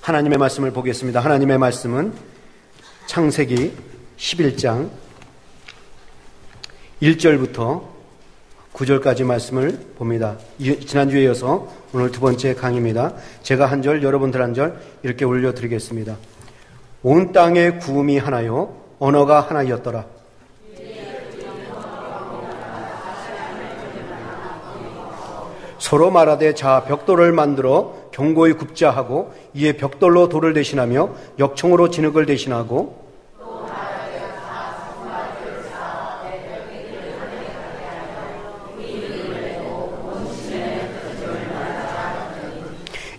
하나님의 말씀을 보겠습니다. 하나님의 말씀은 창세기 11장 1절부터 9절까지 말씀을 봅니다. 지난주에 이어서 오늘 두 번째 강의입니다. 제가 한 절, 여러분들 한 절 이렇게 올려드리겠습니다. 온 땅의 구음이 하나요, 언어가 하나였더라. 서로 말하되 자 벽돌을 만들어 견고히 굽자 하고 이에 벽돌로 돌을 대신하며 역청으로 진흙을 대신하고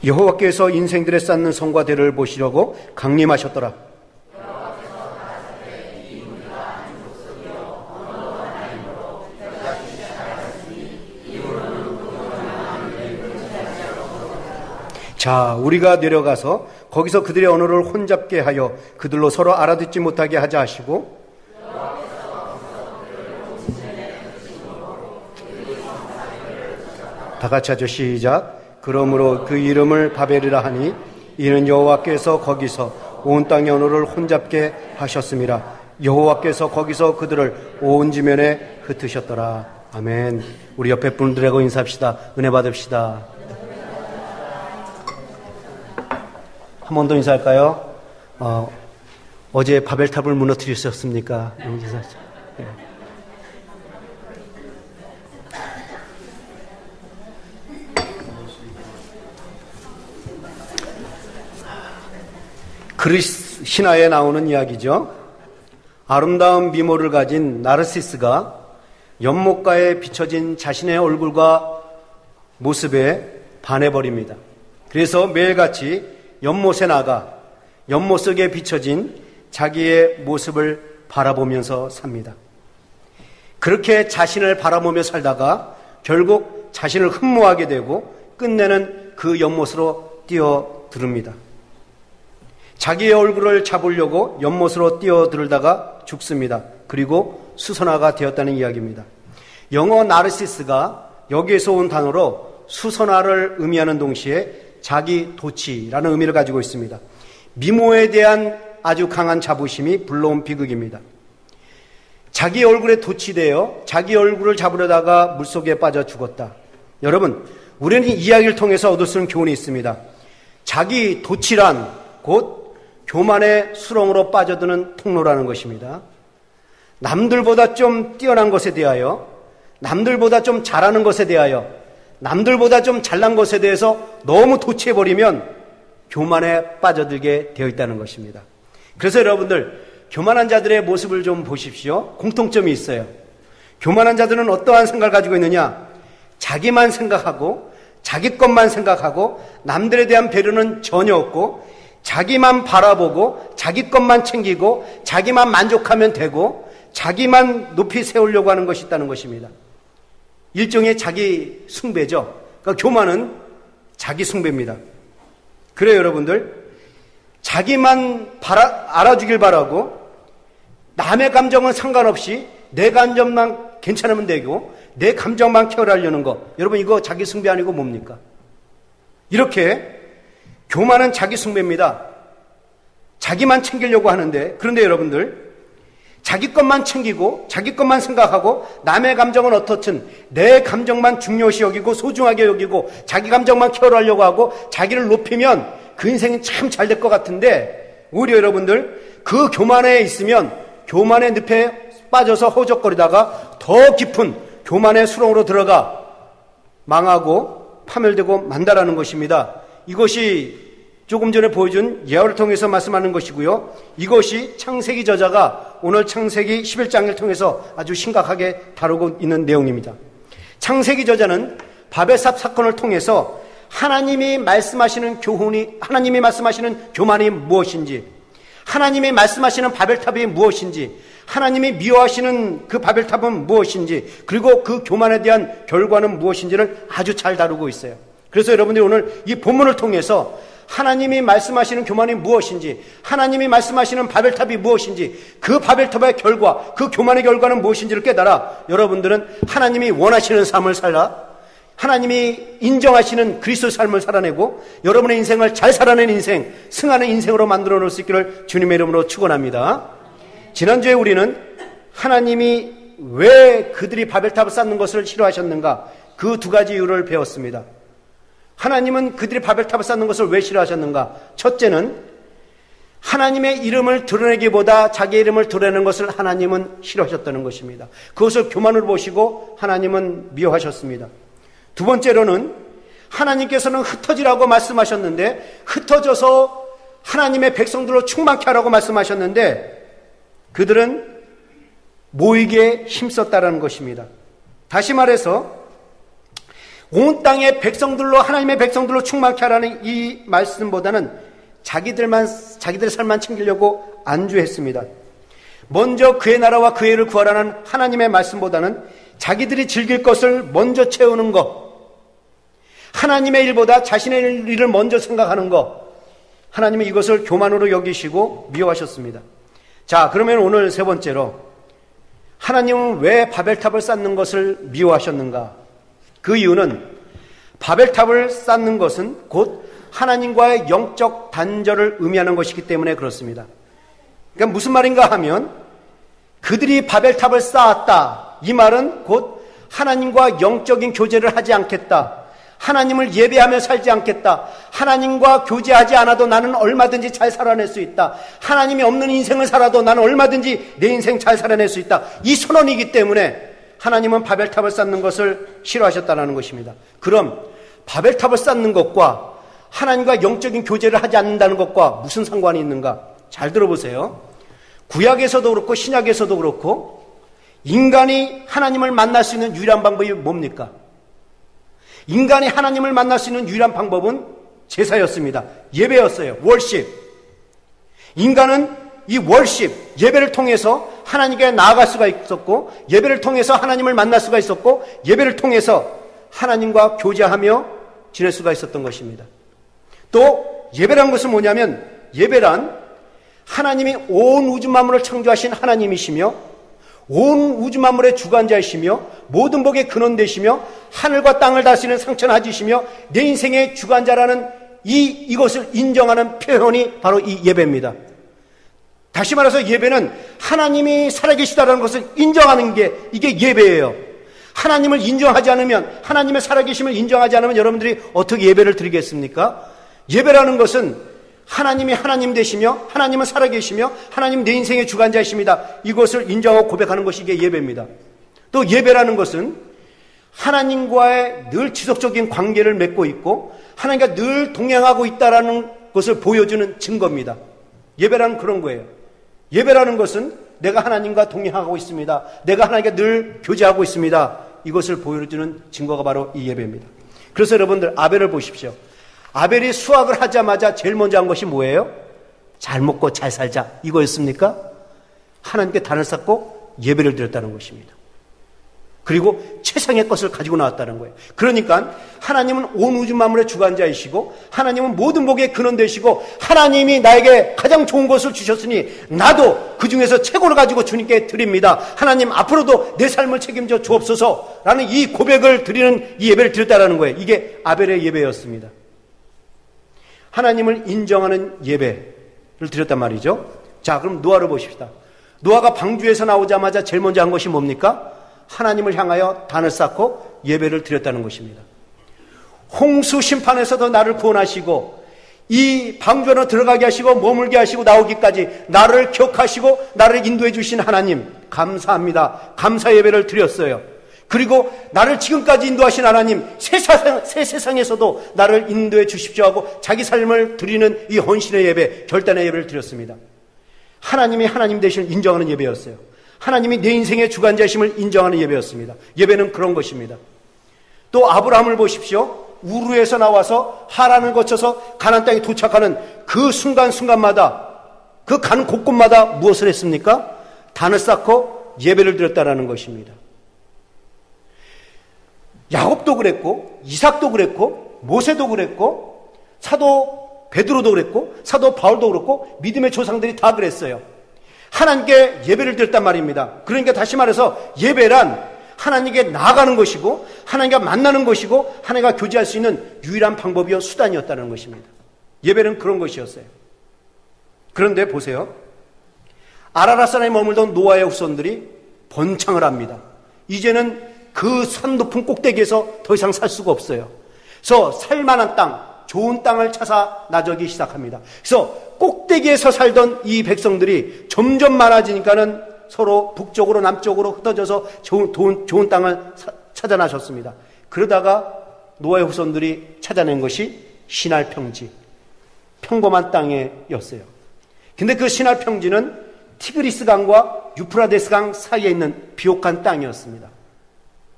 여호와께서 인생들에 쌓는 성과 대를 보시려고 강림하셨더라. 자, 우리가 내려가서 거기서 그들의 언어를 혼잡게 하여 그들로 서로 알아듣지 못하게 하자 하시고 다 같이 하죠. 시작. 그러므로 그 이름을 바벨이라 하니 이는 여호와께서 거기서 온 땅의 언어를 혼잡게 하셨음이라. 여호와께서 거기서 그들을 온 지면에 흩으셨더라. 아멘. 우리 옆에 분들하고 인사합시다. 은혜 받읍시다. 한 번 더 인사할까요? 어제 바벨탑을 무너뜨리셨습니까? 네. 그리스 신화에 나오는 이야기죠. 아름다운 미모를 가진 나르시스가 연못가에 비춰진 자신의 얼굴과 모습에 반해버립니다. 그래서 매일같이 연못에 나가 연못 속에 비춰진 자기의 모습을 바라보면서 삽니다. 그렇게 자신을 바라보며 살다가 결국 자신을 흠모하게 되고 끝내는 그 연못으로 뛰어듭니다. 자기의 얼굴을 잡으려고 연못으로 뛰어들다가 죽습니다. 그리고 수선화가 되었다는 이야기입니다. 영어 나르시스가 여기에서 온 단어로 수선화를 의미하는 동시에 자기 도치라는 의미를 가지고 있습니다. 미모에 대한 아주 강한 자부심이 불러온 비극입니다. 자기 얼굴에 도치되어 자기 얼굴을 잡으려다가 물속에 빠져 죽었다. 여러분, 우리는 이 이야기를 통해서 얻을 수 있는 교훈이 있습니다. 자기 도치란 곧 교만의 수렁으로 빠져드는 통로라는 것입니다. 남들보다 좀 뛰어난 것에 대하여, 남들보다 좀 잘하는 것에 대하여, 남들보다 좀 잘난 것에 대해서 너무 도취해버리면 교만에 빠져들게 되어 있다는 것입니다. 그래서 여러분들, 교만한 자들의 모습을 좀 보십시오. 공통점이 있어요. 교만한 자들은 어떠한 생각을 가지고 있느냐? 자기만 생각하고 자기 것만 생각하고 남들에 대한 배려는 전혀 없고 자기만 바라보고 자기 것만 챙기고 자기만 만족하면 되고 자기만 높이 세우려고 하는 것이 있다는 것입니다. 일종의 자기 숭배죠. 그러니까 교만은 자기 숭배입니다. 그래요, 여러분들. 자기만 알아주길 바라고 남의 감정은 상관없이 내 감정만 괜찮으면 되고 내 감정만 케어하려는 거. 여러분, 이거 자기 숭배 아니고 뭡니까? 이렇게 교만은 자기 숭배입니다. 자기만 챙기려고 하는데, 그런데 여러분들, 자기 것만 챙기고 자기 것만 생각하고 남의 감정은 어떻든 내 감정만 중요시 여기고 소중하게 여기고 자기 감정만 케어하려고 하고 자기를 높이면 그 인생이 참 잘 될 것 같은데, 오히려 여러분들 그 교만에 있으면 교만의 늪에 빠져서 허우적거리다가 더 깊은 교만의 수렁으로 들어가 망하고 파멸되고 만다라는 것입니다. 이것이 조금 전에 보여준 예화를 통해서 말씀하는 것이고요. 이것이 창세기 저자가 오늘 창세기 11장을 통해서 아주 심각하게 다루고 있는 내용입니다. 창세기 저자는 바벨탑 사건을 통해서 하나님이 말씀하시는 교만이 무엇인지, 하나님이 말씀하시는 바벨탑이 무엇인지, 하나님이 미워하시는 그 바벨탑은 무엇인지, 그리고 그 교만에 대한 결과는 무엇인지를 아주 잘 다루고 있어요. 그래서 여러분들이 오늘 이 본문을 통해서 하나님이 말씀하시는 교만이 무엇인지, 하나님이 말씀하시는 바벨탑이 무엇인지, 그 바벨탑의 결과, 그 교만의 결과는 무엇인지를 깨달아 여러분들은 하나님이 원하시는 삶을 살아 하나님이 인정하시는 그리스도 삶을 살아내고 여러분의 인생을 잘 살아낸 인생, 승하는 인생으로 만들어 놓을 수 있기를 주님의 이름으로 축원합니다. 지난주에 우리는 하나님이 왜 그들이 바벨탑을 쌓는 것을 싫어하셨는가, 그 두 가지 이유를 배웠습니다. 하나님은 그들이 바벨탑을 쌓는 것을 왜 싫어하셨는가? 첫째는 하나님의 이름을 드러내기보다 자기의 이름을 드러내는 것을 하나님은 싫어하셨다는 것입니다. 그것을 교만으로 보시고 하나님은 미워하셨습니다. 두 번째로는 하나님께서는 흩어지라고 말씀하셨는데, 흩어져서 하나님의 백성들로 충만케 하라고 말씀하셨는데 그들은 모이기에 힘썼다라는 것입니다. 다시 말해서 온 땅의 백성들로, 하나님의 백성들로 충만케 하라는 이 말씀보다는 자기들의 삶만 챙기려고 안주했습니다. 먼저 그의 나라와 그의 의를 구하라는 하나님의 말씀보다는 자기들이 즐길 것을 먼저 채우는 것, 하나님의 일보다 자신의 일을 먼저 생각하는 것, 하나님은 이것을 교만으로 여기시고 미워하셨습니다. 자, 그러면 오늘 세 번째로 하나님은 왜 바벨탑을 쌓는 것을 미워하셨는가? 그 이유는 바벨탑을 쌓는 것은 곧 하나님과의 영적 단절을 의미하는 것이기 때문에 그렇습니다. 그러니까 무슨 말인가 하면 그들이 바벨탑을 쌓았다, 이 말은 곧 하나님과 영적인 교제를 하지 않겠다, 하나님을 예배하며 살지 않겠다, 하나님과 교제하지 않아도 나는 얼마든지 잘 살아낼 수 있다, 하나님이 없는 인생을 살아도 나는 얼마든지 내 인생 잘 살아낼 수 있다, 이 선언이기 때문에 하나님은 바벨탑을 쌓는 것을 싫어하셨다는 것입니다. 그럼 바벨탑을 쌓는 것과 하나님과 영적인 교제를 하지 않는다는 것과 무슨 상관이 있는가? 잘 들어보세요. 구약에서도 그렇고 신약에서도 그렇고 인간이 하나님을 만날 수 있는 유일한 방법이 뭡니까? 인간이 하나님을 만날 수 있는 유일한 방법은 제사였습니다. 예배였어요. 월십. 인간은 이 월십, 예배를 통해서 하나님께 나아갈 수가 있었고, 예배를 통해서 하나님을 만날 수가 있었고, 예배를 통해서 하나님과 교제하며 지낼 수가 있었던 것입니다. 또 예배란 것은 뭐냐면, 예배란 하나님이 온 우주 만물을 창조하신 하나님이시며 온 우주 만물의 주관자이시며 모든 복의 근원 되시며 하늘과 땅을 다스리는 상천하지시며 내 인생의 주관자라는 이것을 인정하는 표현이 바로 이 예배입니다. 다시 말해서 예배는 하나님이 살아계시다라는 것을 인정하는 게, 이게 예배예요. 하나님을 인정하지 않으면, 하나님의 살아계심을 인정하지 않으면 여러분들이 어떻게 예배를 드리겠습니까? 예배라는 것은 하나님이 하나님 되시며 하나님은 살아계시며 하나님 내 인생의 주관자이십니다, 이것을 인정하고 고백하는 것이 이게 예배입니다. 또 예배라는 것은 하나님과의 늘 지속적인 관계를 맺고 있고 하나님과 늘 동행하고 있다라는 것을 보여주는 증거입니다. 예배라는 그런 거예요. 예배라는 것은 내가 하나님과 동행하고 있습니다, 내가 하나님과 늘 교제하고 있습니다, 이것을 보여주는 증거가 바로 이 예배입니다. 그래서 여러분들 아벨을 보십시오. 아벨이 수확을 하자마자 제일 먼저 한 것이 뭐예요? 잘 먹고 잘 살자, 이거였습니까? 하나님께 단을 쌓고 예배를 드렸다는 것입니다. 그리고 최상의 것을 가지고 나왔다는 거예요. 그러니까 하나님은 온 우주 만물의 주관자이시고 하나님은 모든 복의 근원 되시고 하나님이 나에게 가장 좋은 것을 주셨으니 나도 그 중에서 최고를 가지고 주님께 드립니다, 하나님 앞으로도 내 삶을 책임져 주옵소서 라는 이 고백을 드리는 이 예배를 드렸다는 거예요. 이게 아벨의 예배였습니다. 하나님을 인정하는 예배를 드렸단 말이죠. 자, 그럼 노아를 보십시다. 노아가 방주에서 나오자마자 제일 먼저 한 것이 뭡니까? 하나님을 향하여 단을 쌓고 예배를 드렸다는 것입니다. 홍수 심판에서도 나를 구원하시고 이 방주 안으로 들어가게 하시고 머물게 하시고 나오기까지 나를 기억하시고 나를 인도해 주신 하나님 감사합니다, 감사 예배를 드렸어요. 그리고 나를 지금까지 인도하신 하나님, 새 세상에서도 나를 인도해 주십시오 하고 자기 삶을 드리는 이 헌신의 예배, 결단의 예배를 드렸습니다. 하나님이 하나님 되심을 인정하는 예배였어요. 하나님이 내 인생의 주관자심을 인정하는 예배였습니다. 예배는 그런 것입니다. 또 아브라함을 보십시오. 우르에서 나와서 하란을 거쳐서 가나안 땅에 도착하는 그 순간순간마다, 그 가는 곳곳마다 무엇을 했습니까? 단을 쌓고 예배를 드렸다라는 것입니다. 야곱도 그랬고 이삭도 그랬고 모세도 그랬고 사도 베드로도 그랬고 사도 바울도 그렇고 믿음의 조상들이 다 그랬어요. 하나님께 예배를 드렸단 말입니다. 그러니까 다시 말해서 예배란 하나님께 나아가는 것이고 하나님과 만나는 것이고 하나님과 교제할 수 있는 유일한 방법이요 수단이었다는 것입니다. 예배는 그런 것이었어요. 그런데 보세요. 아라랏산에 머물던 노아의 후손들이 번창을 합니다. 이제는 그 산 높은 꼭대기에서 더 이상 살 수가 없어요. 그래서 살만한 땅, 좋은 땅을 찾아 나서기 시작합니다. 그래서 꼭대기에서 살던 이 백성들이 점점 많아지니까는 서로 북쪽으로 남쪽으로 흩어져서 좋은 땅을 찾아 나셨습니다. 그러다가 노아의 후손들이 찾아낸 것이 시날 평지, 평범한 땅이었어요. 근데 그 시날 평지는 티그리스 강과 유프라데스 강 사이에 있는 비옥한 땅이었습니다.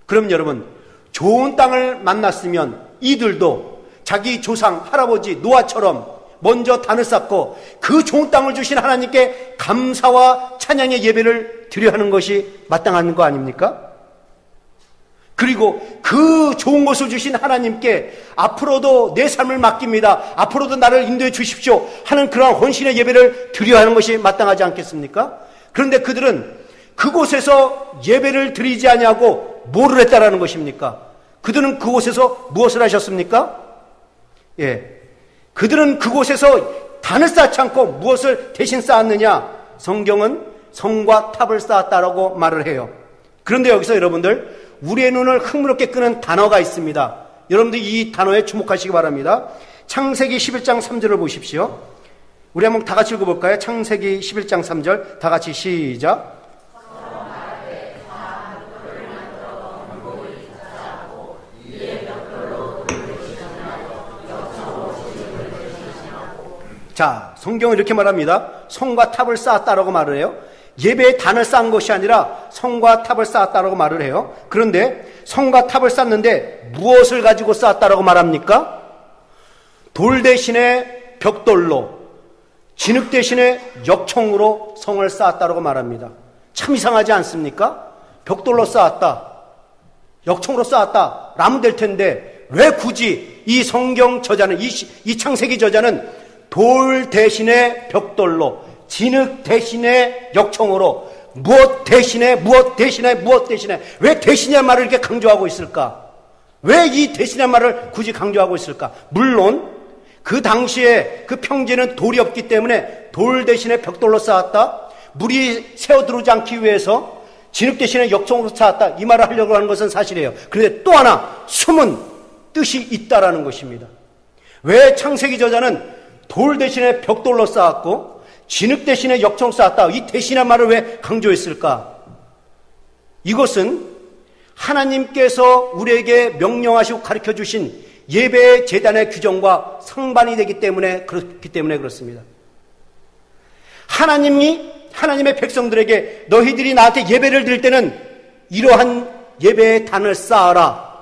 그럼 여러분, 좋은 땅을 만났으면 이들도 자기 조상 할아버지 노아처럼 먼저 단을 쌓고 그 좋은 땅을 주신 하나님께 감사와 찬양의 예배를 드려야 하는 것이 마땅한 거 아닙니까? 그리고 그 좋은 것을 주신 하나님께 앞으로도 내 삶을 맡깁니다, 앞으로도 나를 인도해 주십시오 하는 그러한 헌신의 예배를 드려야 하는 것이 마땅하지 않겠습니까? 그런데 그들은 그곳에서 예배를 드리지 아니하고 뭐를 했다라는 것입니까? 그들은 그곳에서 무엇을 하셨습니까? 그들은 그곳에서 단을 쌓지 않고 무엇을 대신 쌓았느냐? 성경은 성과 탑을 쌓았다라고 말을 해요. 그런데 여기서 여러분들, 우리의 눈을 흥미롭게 끄는 단어가 있습니다. 여러분들 이 단어에 주목하시기 바랍니다. 창세기 11장 3절을 보십시오. 우리 한번 다 같이 읽어볼까요? 창세기 11장 3절 다 같이 시작. 자, 성경은 이렇게 말합니다. 성과 탑을 쌓았다라고 말을 해요. 예배의 단을 쌓은 것이 아니라 성과 탑을 쌓았다라고 말을 해요. 그런데 성과 탑을 쌓는데 무엇을 가지고 쌓았다라고 말합니까? 돌 대신에 벽돌로, 진흙 대신에 역청으로 성을 쌓았다라고 말합니다. 참 이상하지 않습니까? 벽돌로 쌓았다, 역청으로 쌓았다 라면 될 텐데 왜 굳이 이 성경 저자는, 이 창세기 저자는 돌 대신에 벽돌로, 진흙 대신에 역청으로, 무엇 대신에 왜 대신이라는 말을 이렇게 강조하고 있을까? 왜 이 대신이라는 말을 굳이 강조하고 있을까? 물론 그 당시에 그 평지에는 돌이 없기 때문에 돌 대신에 벽돌로 쌓았다, 물이 새어 들어오지 않기 위해서 진흙 대신에 역청으로 쌓았다, 이 말을 하려고 하는 것은 사실이에요. 그런데 또 하나 숨은 뜻이 있다라는 것입니다. 왜 창세기 저자는 돌 대신에 벽돌로 쌓았고 진흙 대신에 역청 쌓았다, 이 대신이라는 말을 왜 강조했을까? 이것은 하나님께서 우리에게 명령하시고 가르쳐 주신 예배 제단의 규정과 상반이 되기 때문에 그렇습니다. 하나님의 백성들에게 너희들이 나한테 예배를 드릴 때는 이러한 예배의 단을 쌓아라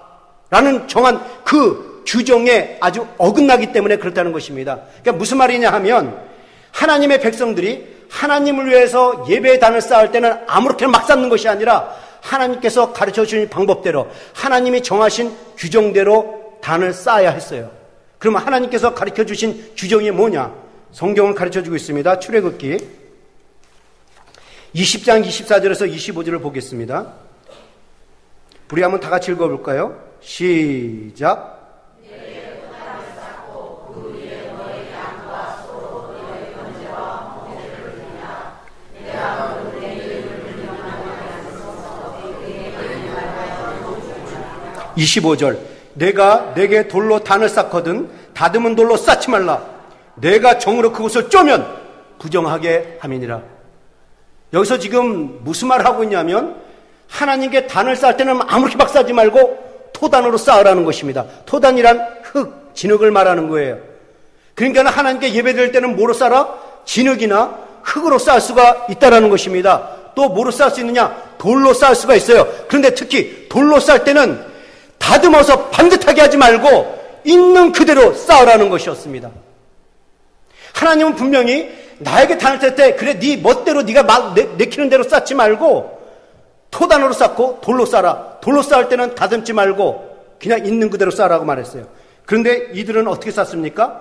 라는 정한 그 규정에 아주 어긋나기 때문에 그렇다는 것입니다. 그러니까 무슨 말이냐 하면, 하나님의 백성들이 하나님을 위해서 예배의 단을 쌓을 때는 아무렇게나 막 쌓는 것이 아니라 하나님께서 가르쳐 주신 방법대로, 하나님이 정하신 규정대로 단을 쌓아야 했어요. 그러면 하나님께서 가르쳐 주신 규정이 뭐냐? 성경은 가르쳐 주고 있습니다. 출애굽기 20장 24절에서 25절을 보겠습니다. 우리 한번 다 같이 읽어볼까요? 시작. (25절) 내가 내게 돌로 단을 쌓거든 다듬은 돌로 쌓지 말라. 내가 정으로 그것을 쪼면 부정하게 함이니라. 여기서 지금 무슨 말을 하고 있냐면, 하나님께 단을 쌓을 때는 아무렇게 막 쌓지 말고 토단으로 쌓으라는 것입니다. 토단이란 흙, 진흙을 말하는 거예요. 그러니까 하나님께 예배드릴 때는 뭐로 쌓아? 진흙이나 흙으로 쌓을 수가 있다는 것입니다. 또 뭐로 쌓을 수 있느냐? 돌로 쌓을 수가 있어요. 그런데 특히 돌로 쌓을 때는 다듬어서 반듯하게 하지 말고 있는 그대로 쌓으라는 것이었습니다. 하나님은 분명히 나에게 단을 뗄 때, 그래 네 멋대로 네가 막 내키는 대로 쌓지 말고 토단으로 쌓고 돌로 쌓아. 돌로 쌓을 때는 다듬지 말고 그냥 있는 그대로 쌓으라고 말했어요. 그런데 이들은 어떻게 쌓습니까?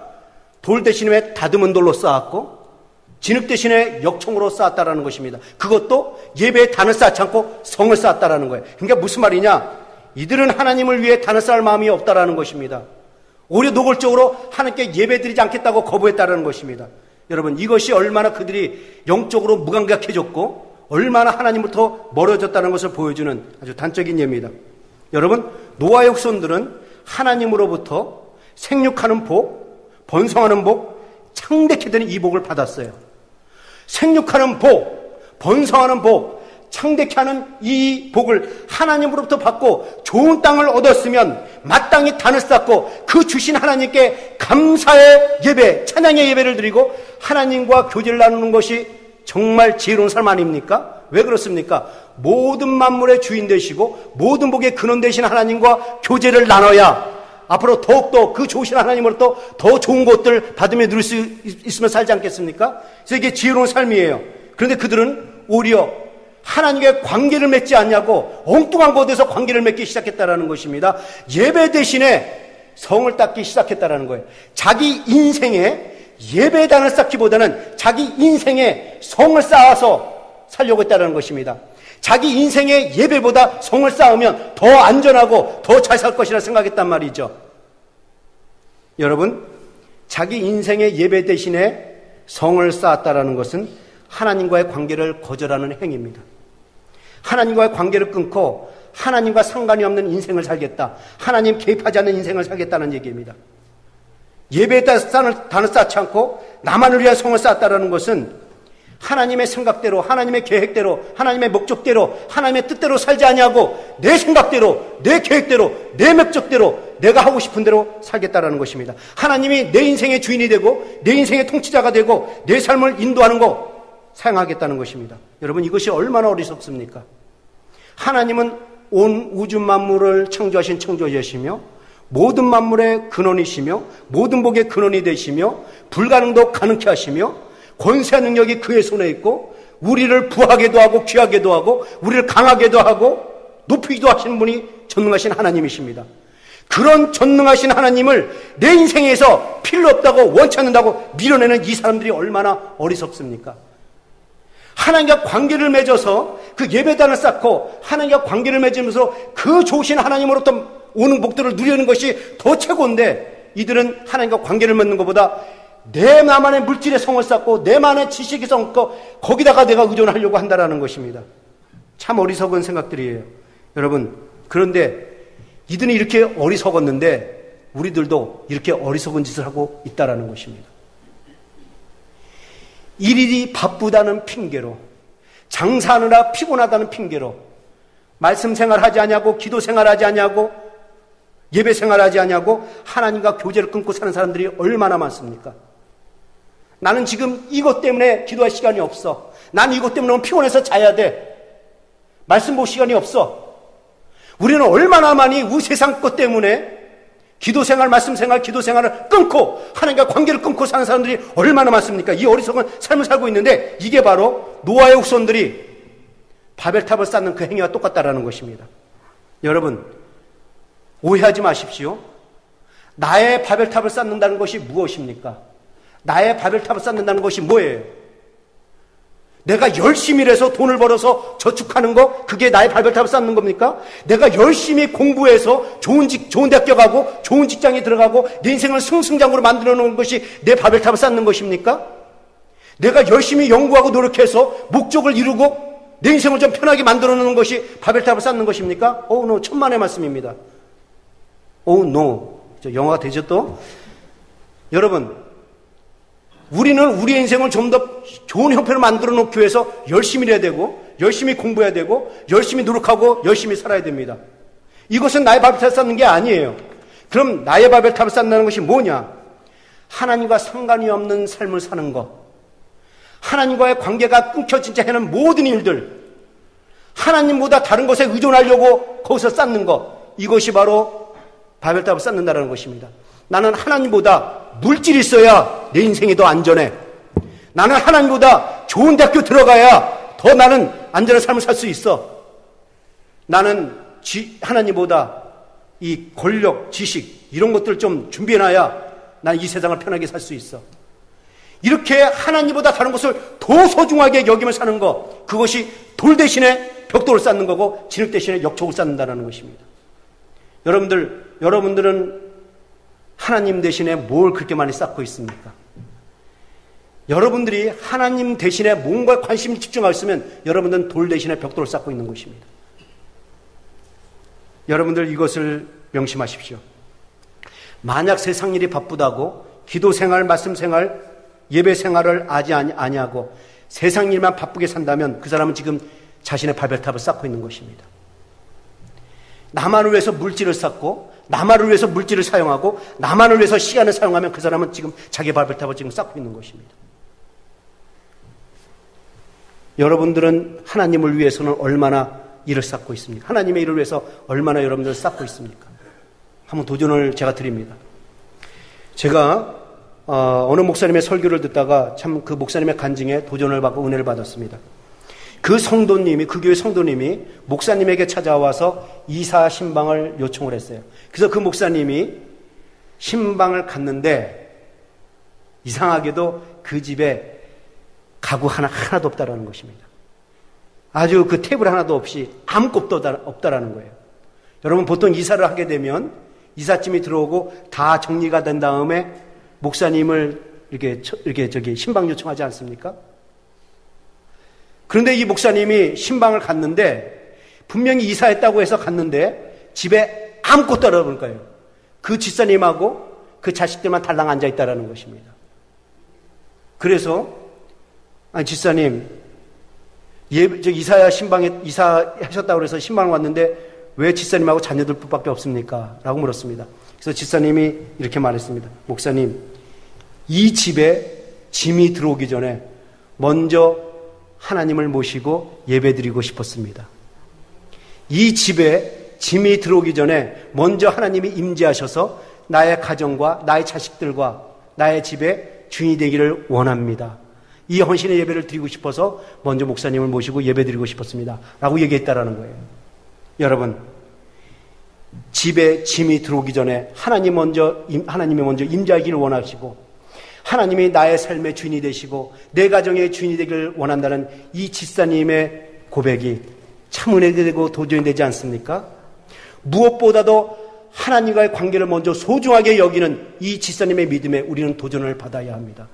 돌 대신에 다듬은 돌로 쌓았고 진흙 대신에 역청으로 쌓았다라는 것입니다. 그것도 예배에 단을 쌓지 않고 성을 쌓았다라는 거예요. 그러니까 무슨 말이냐? 이들은 하나님을 위해 단을 쌓을 마음이 없다라는 것입니다. 오히려 노골적으로 하나님께 예배드리지 않겠다고 거부했다라는 것입니다. 여러분, 이것이 얼마나 그들이 영적으로 무감각해졌고 얼마나 하나님부터 멀어졌다는 것을 보여주는 아주 단적인 예입니다. 여러분, 노아의 후손들은 하나님으로부터 생육하는 복, 번성하는 복, 창대케 되는 이 복을 받았어요. 생육하는 복, 번성하는 복, 창대케 하는 이 복을 하나님으로부터 받고 좋은 땅을 얻었으면 마땅히 단을 쌓고 그 주신 하나님께 감사의 예배, 찬양의 예배를 드리고 하나님과 교제를 나누는 것이 정말 지혜로운 삶 아닙니까? 왜 그렇습니까? 모든 만물의 주인 되시고 모든 복의 근원 되신 하나님과 교제를 나눠야 앞으로 더욱더 그 좋으신 하나님으로부터 더 좋은 것들 받으며 누릴 수 있으면 살지 않겠습니까? 그래서 이게 지혜로운 삶이에요. 그런데 그들은 오히려 하나님과 관계를 맺지 않냐고 엉뚱한 곳에서 관계를 맺기 시작했다라는 것입니다. 예배 대신에 성을 쌓기 시작했다라는 거예요. 자기 인생에 예배단을 쌓기보다는 자기 인생에 성을 쌓아서 살려고 했다라는 것입니다. 자기 인생의 예배보다 성을 쌓으면 더 안전하고 더 잘 살 것이라 생각했단 말이죠. 여러분, 자기 인생의 예배 대신에 성을 쌓았다라는 것은 하나님과의 관계를 거절하는 행위입니다. 하나님과의 관계를 끊고 하나님과 상관이 없는 인생을 살겠다. 하나님 개입하지 않는 인생을 살겠다는 얘기입니다. 예배에다 단을 쌓지 않고 나만을 위한 성을 쌓았다라는 것은 하나님의 생각대로, 하나님의 계획대로, 하나님의 목적대로, 하나님의 뜻대로 살지 아니하고 내 생각대로, 내 계획대로, 내 목적대로 내가 하고 싶은 대로 살겠다라는 것입니다. 하나님이 내 인생의 주인이 되고 내 인생의 통치자가 되고 내 삶을 인도하는 거 사용하겠다는 것입니다. 여러분, 이것이 얼마나 어리석습니까? 하나님은 온 우주 만물을 창조하신 창조자시며 모든 만물의 근원이시며 모든 복의 근원이 되시며 불가능도 가능케 하시며 권세와 능력이 그의 손에 있고 우리를 부하게도 하고 귀하게도 하고 우리를 강하게도 하고 높이기도 하시는 분이 전능하신 하나님이십니다. 그런 전능하신 하나님을 내 인생에서 필요 없다고 원치 않는다고 밀어내는 이 사람들이 얼마나 어리석습니까? 하나님과 관계를 맺어서 그 예배단을 쌓고 하나님과 관계를 맺으면서 그 좋으신 하나님으로부터 오는 복들을 누리는 것이 더 최고인데 이들은 하나님과 관계를 맺는 것보다 나만의 물질의 성을 쌓고 내만의 지식의 성과 거기다가 내가 의존하려고 한다라는 것입니다. 참 어리석은 생각들이에요. 여러분, 그런데 이들은 이렇게 어리석었는데 우리들도 이렇게 어리석은 짓을 하고 있다라는 것입니다. 일일이 바쁘다는 핑계로, 장사하느라 피곤하다는 핑계로 말씀 생활하지 않냐고, 기도 생활하지 않냐고, 예배 생활하지 않냐고 하나님과 교제를 끊고 사는 사람들이 얼마나 많습니까? 나는 지금 이것 때문에 기도할 시간이 없어. 나는 이것 때문에 너무 피곤해서 자야 돼. 말씀 볼 시간이 없어. 우리는 얼마나 많이 우리 세상 것 때문에 기도 생활, 말씀 생활, 기도 생활을 끊고 하나님과 관계를 끊고 사는 사람들이 얼마나 많습니까? 이 어리석은 삶을 살고 있는데 이게 바로 노아의 후손들이 바벨탑을 쌓는 그 행위와 똑같다라는 것입니다. 여러분, 오해하지 마십시오. 나의 바벨탑을 쌓는다는 것이 무엇입니까? 나의 바벨탑을 쌓는다는 것이 뭐예요? 내가 열심히 일해서 돈을 벌어서 저축하는 거, 그게 나의 바벨탑을 쌓는 겁니까? 내가 열심히 공부해서 좋은 대학교 가고 좋은 직장에 들어가고 내 인생을 승승장구로 만들어 놓은 것이 내 바벨탑을 쌓는 것입니까? 내가 열심히 연구하고 노력해서 목적을 이루고 내 인생을 좀 편하게 만들어 놓는 것이 바벨탑을 쌓는 것입니까? no, 천만의 말씀입니다. no. 영어가 되죠 또? 여러분, 우리는 우리의 인생을 좀 더 좋은 형편을 만들어 놓기 위해서 열심히 해야 되고 열심히 공부해야 되고 열심히 노력하고 열심히 살아야 됩니다. 이것은 나의 바벨탑을 쌓는 게 아니에요. 그럼 나의 바벨탑을 쌓는다는 것이 뭐냐? 하나님과 상관이 없는 삶을 사는 것, 하나님과의 관계가 끊겨진 채 하는 모든 일들, 하나님보다 다른 것에 의존하려고 거기서 쌓는 것, 이것이 바로 바벨탑을 쌓는다는 것입니다. 나는 하나님보다 물질이 있어야 내 인생이 더 안전해. 나는 하나님보다 좋은 대학교 들어가야 더 나는 안전한 삶을 살 수 있어. 나는 하나님보다 이 권력, 지식 이런 것들을 좀 준비해놔야 난 이 세상을 편하게 살 수 있어. 이렇게 하나님보다 다른 것을 더 소중하게 여기며 사는 것, 그것이 돌 대신에 벽돌을 쌓는 거고 진흙 대신에 역촉을 쌓는다는 것입니다. 여러분들은 하나님 대신에 뭘 그렇게 많이 쌓고 있습니까? 여러분들이 하나님 대신에 뭔가 관심을 집중하셨으면 여러분들은 돌 대신에 벽돌을 쌓고 있는 것입니다. 여러분들 이것을 명심하십시오. 만약 세상 일이 바쁘다고 기도 생활, 말씀 생활, 예배 생활을 아니하고 세상 일만 바쁘게 산다면 그 사람은 지금 자신의 바벨탑을 쌓고 있는 것입니다. 나만을 위해서 물질을 쌓고 나만을 위해서 물질을 사용하고 나만을 위해서 시간을 사용하면 그 사람은 지금 자기 바벨탑을 지금 쌓고 있는 것입니다. 여러분들은 하나님을 위해서는 얼마나 일을 쌓고 있습니까? 하나님의 일을 위해서 얼마나 여러분들을 쌓고 있습니까? 한번 도전을 제가 드립니다. 제가 어느 목사님의 설교를 듣다가 참 그 목사님의 간증에 도전을 받고 은혜를 받았습니다. 그 성도님이, 그 교회 성도님이 목사님에게 찾아와서 이사 신방을 요청을 했어요. 그래서 그 목사님이 신방을 갔는데 이상하게도 그 집에 가구 하나도 없다라는 것입니다. 아주 그 테이블 하나도 없이 아무것도 없다라는 거예요. 여러분 보통 이사를 하게 되면 이삿짐이 들어오고 다 정리가 된 다음에 목사님을 이렇게 신방 요청하지 않습니까? 그런데 이 목사님이 신방을 갔는데 분명히 이사했다고 해서 갔는데 집에 아무것도 없다는 거예요. 그 집사님하고 그 자식들만 달랑 앉아 있다라는 것입니다. 그래서 아니 집사님 이사하셨다고 그래서 신방을 왔는데 왜 집사님하고 자녀들 뿐밖에 없습니까? 라고 물었습니다. 그래서 집사님이 이렇게 말했습니다. 목사님, 이 집에 짐이 들어오기 전에 먼저 하나님을 모시고 예배드리고 싶었습니다. 이 집에 짐이 들어오기 전에 먼저 하나님이 임재하셔서 나의 가정과 나의 자식들과 나의 집에 주인이 되기를 원합니다. 이 헌신의 예배를 드리고 싶어서 먼저 목사님을 모시고 예배드리고 싶었습니다. 라고 얘기했다라는 거예요. 여러분, 집에 짐이 들어오기 전에 하나님이 먼저 임재하기를 원하시고 하나님이 나의 삶의 주인이 되시고 내 가정의 주인이 되기를 원한다는 이 집사님의 고백이 참 은혜되고 도전이 되지 않습니까? 무엇보다도 하나님과의 관계를 먼저 소중하게 여기는 이 집사님의 믿음에 우리는 도전을 받아야 합니다.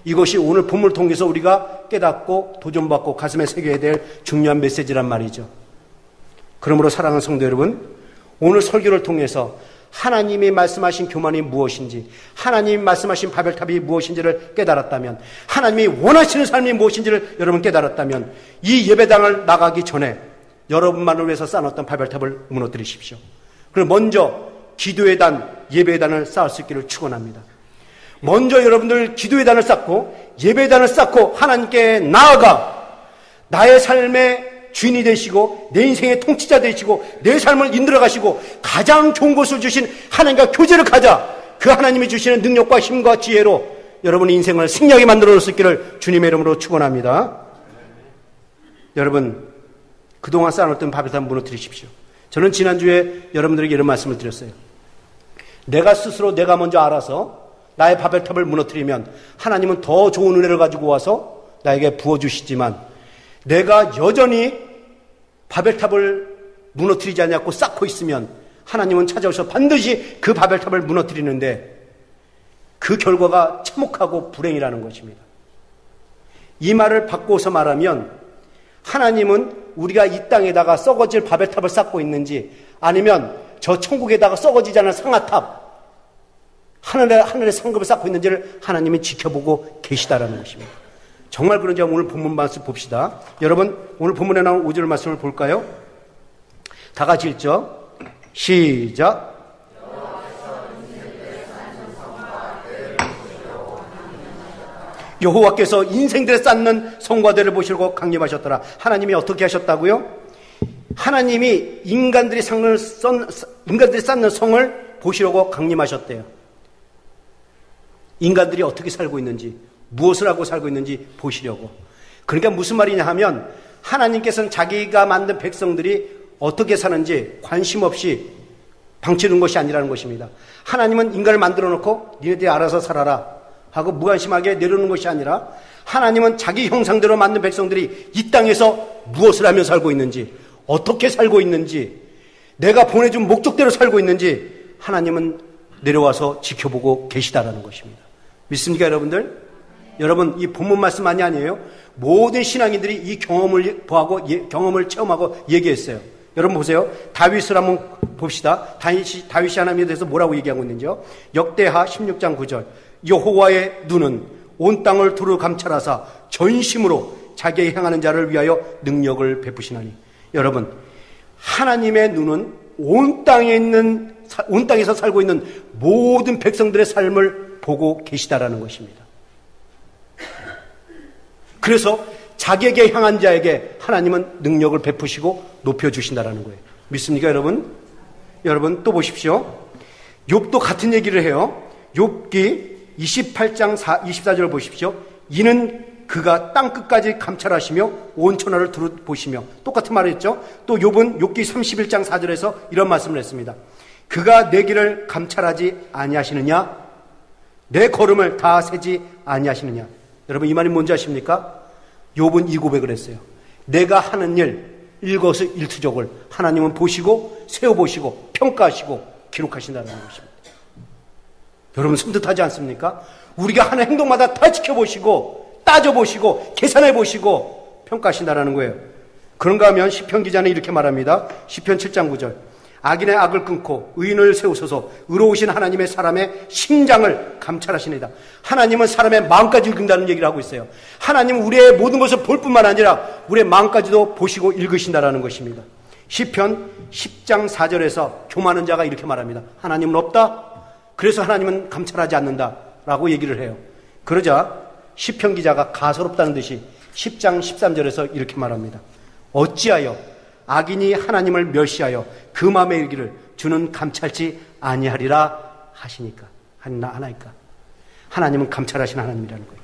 이것이 오늘 본문을 통해서 우리가 깨닫고 도전받고 가슴에 새겨야 될 중요한 메시지란 말이죠. 그러므로 사랑하는 성도 여러분, 오늘 설교를 통해서 하나님이 말씀하신 교만이 무엇인지, 하나님이 말씀하신 바벨탑이 무엇인지를 깨달았다면, 하나님이 원하시는 삶이 무엇인지를 여러분 깨달았다면, 이 예배당을 나가기 전에 여러분만을 위해서 쌓아놓았던 바벨탑을 무너뜨리십시오. 그리고 먼저 기도의 단, 예배의 단을 쌓을 수 있기를 축원합니다. 먼저 여러분들 기도의 단을 쌓고 예배의 단을 쌓고 하나님께 나아가 나의 삶의 주인이 되시고 내 인생의 통치자 되시고 내 삶을 인도해 가시고 가장 좋은 것을 주신 하나님과 교제를 가자. 그 하나님이 주시는 능력과 힘과 지혜로 여러분의 인생을 승리하게 만들어 놓을 수 있기를 주님의 이름으로 축원합니다. 여러분, 그동안 쌓아놓던 바벨탑 무너뜨리십시오. 저는 지난주에 여러분들에게 이런 말씀을 드렸어요. 내가 먼저 알아서 나의 바벨탑을 무너뜨리면 하나님은 더 좋은 은혜를 가지고 와서 나에게 부어주시지만 내가 여전히 바벨탑을 무너뜨리지 않고 쌓고 있으면 하나님은 찾아오셔서 반드시 그 바벨탑을 무너뜨리는데 그 결과가 참혹하고 불행이라는 것입니다. 이 말을 바꿔서 말하면 하나님은 우리가 이 땅에다가 썩어질 바벨탑을 쌓고 있는지 아니면 저 천국에다가 썩어지지 않은 상아탑 하늘의 상급을 쌓고 있는지를 하나님이 지켜보고 계시다라는 것입니다. 정말 그런지 오늘 본문 말씀 봅시다. 여러분, 오늘 본문에 나온 5절 말씀을 볼까요? 다 같이 읽죠. 시작. 여호와께서 인생들에 쌓는 성과 대를 보시려고 강림하셨더라. 하나님이 어떻게 하셨다고요? 하나님이 인간들이 쌓는 성을 보시려고 강림하셨대요. 인간들이 어떻게 살고 있는지, 무엇을 하고 살고 있는지 보시려고. 그러니까 무슨 말이냐 하면 하나님께서는 자기가 만든 백성들이 어떻게 사는지 관심 없이 방치해둔 것이 아니라는 것입니다. 하나님은 인간을 만들어 놓고 니네들이 알아서 살아라. 하고 무관심하게 내려놓는 것이 아니라 하나님은 자기 형상대로 만든 백성들이 이 땅에서 무엇을 하며 살고 있는지, 어떻게 살고 있는지, 내가 보내준 목적대로 살고 있는지 하나님은 내려와서 지켜보고 계시다라는 것입니다. 믿습니까, 여러분들? 여러분, 이 본문 말씀만이 아니에요. 모든 신앙인들이 이 경험을 보고 경험을 체험하고 얘기했어요. 여러분 보세요. 다윗을 한번 봅시다. 다윗이 하나님에 대해서 뭐라고 얘기하고 있는지요. 역대하 16장 9절. 여호와의 눈은 온 땅을 두루 감찰하사 전심으로 자기의 행하는 자를 위하여 능력을 베푸시나니. 여러분, 하나님의 눈은 온 땅에서 살고 있는 모든 백성들의 삶을 보고 계시다라는 것입니다. 그래서 자기에게 향한 자에게 하나님은 능력을 베푸시고 높여주신다라는 거예요. 믿습니까, 여러분? 여러분, 또 보십시오. 욥도 같은 얘기를 해요. 욥기 28장 24절을 보십시오. 이는 그가 땅끝까지 감찰하시며 온 천하를 두루 보시며. 똑같은 말을 했죠. 또 욥은 욥기 31장 4절에서 이런 말씀을 했습니다. 그가 내 길을 감찰하지 아니하시느냐? 내 걸음을 다 세지 아니하시느냐? 여러분, 이 말이 뭔지 아십니까? 욥은 이 고백을 했어요. 내가 하는 일, 일거수일투족을 하나님은 보시고 세워보시고 평가하시고 기록하신다는 것입니다. 여러분, 섬뜩하지 않습니까? 우리가 하는 행동마다 다 지켜보시고 따져보시고 계산해보시고 평가하신다는 거예요. 그런가 하면 시편 기자는 이렇게 말합니다. 시편 7장 9절. 악인의 악을 끊고 의인을 세우소서. 의로우신 하나님의 사람의 심장을 감찰하시니다. 하나님은 사람의 마음까지 읽는다는 얘기를 하고 있어요. 하나님은 우리의 모든 것을 볼 뿐만 아니라 우리의 마음까지도 보시고 읽으신다라는 것입니다. 시편 10장 4절에서 교만한 자가 이렇게 말합니다. 하나님은 없다. 그래서 하나님은 감찰하지 않는다라고 얘기를 해요. 그러자 시편 기자가 가소롭다는 듯이 10장 13절에서 이렇게 말합니다. 어찌하여 악인이 하나님을 멸시하여 그 마음에 이르기를 주는 감찰지 아니하리라 하시니까 하나니까. 하나님은 감찰하시는 하나님이라는 거예요.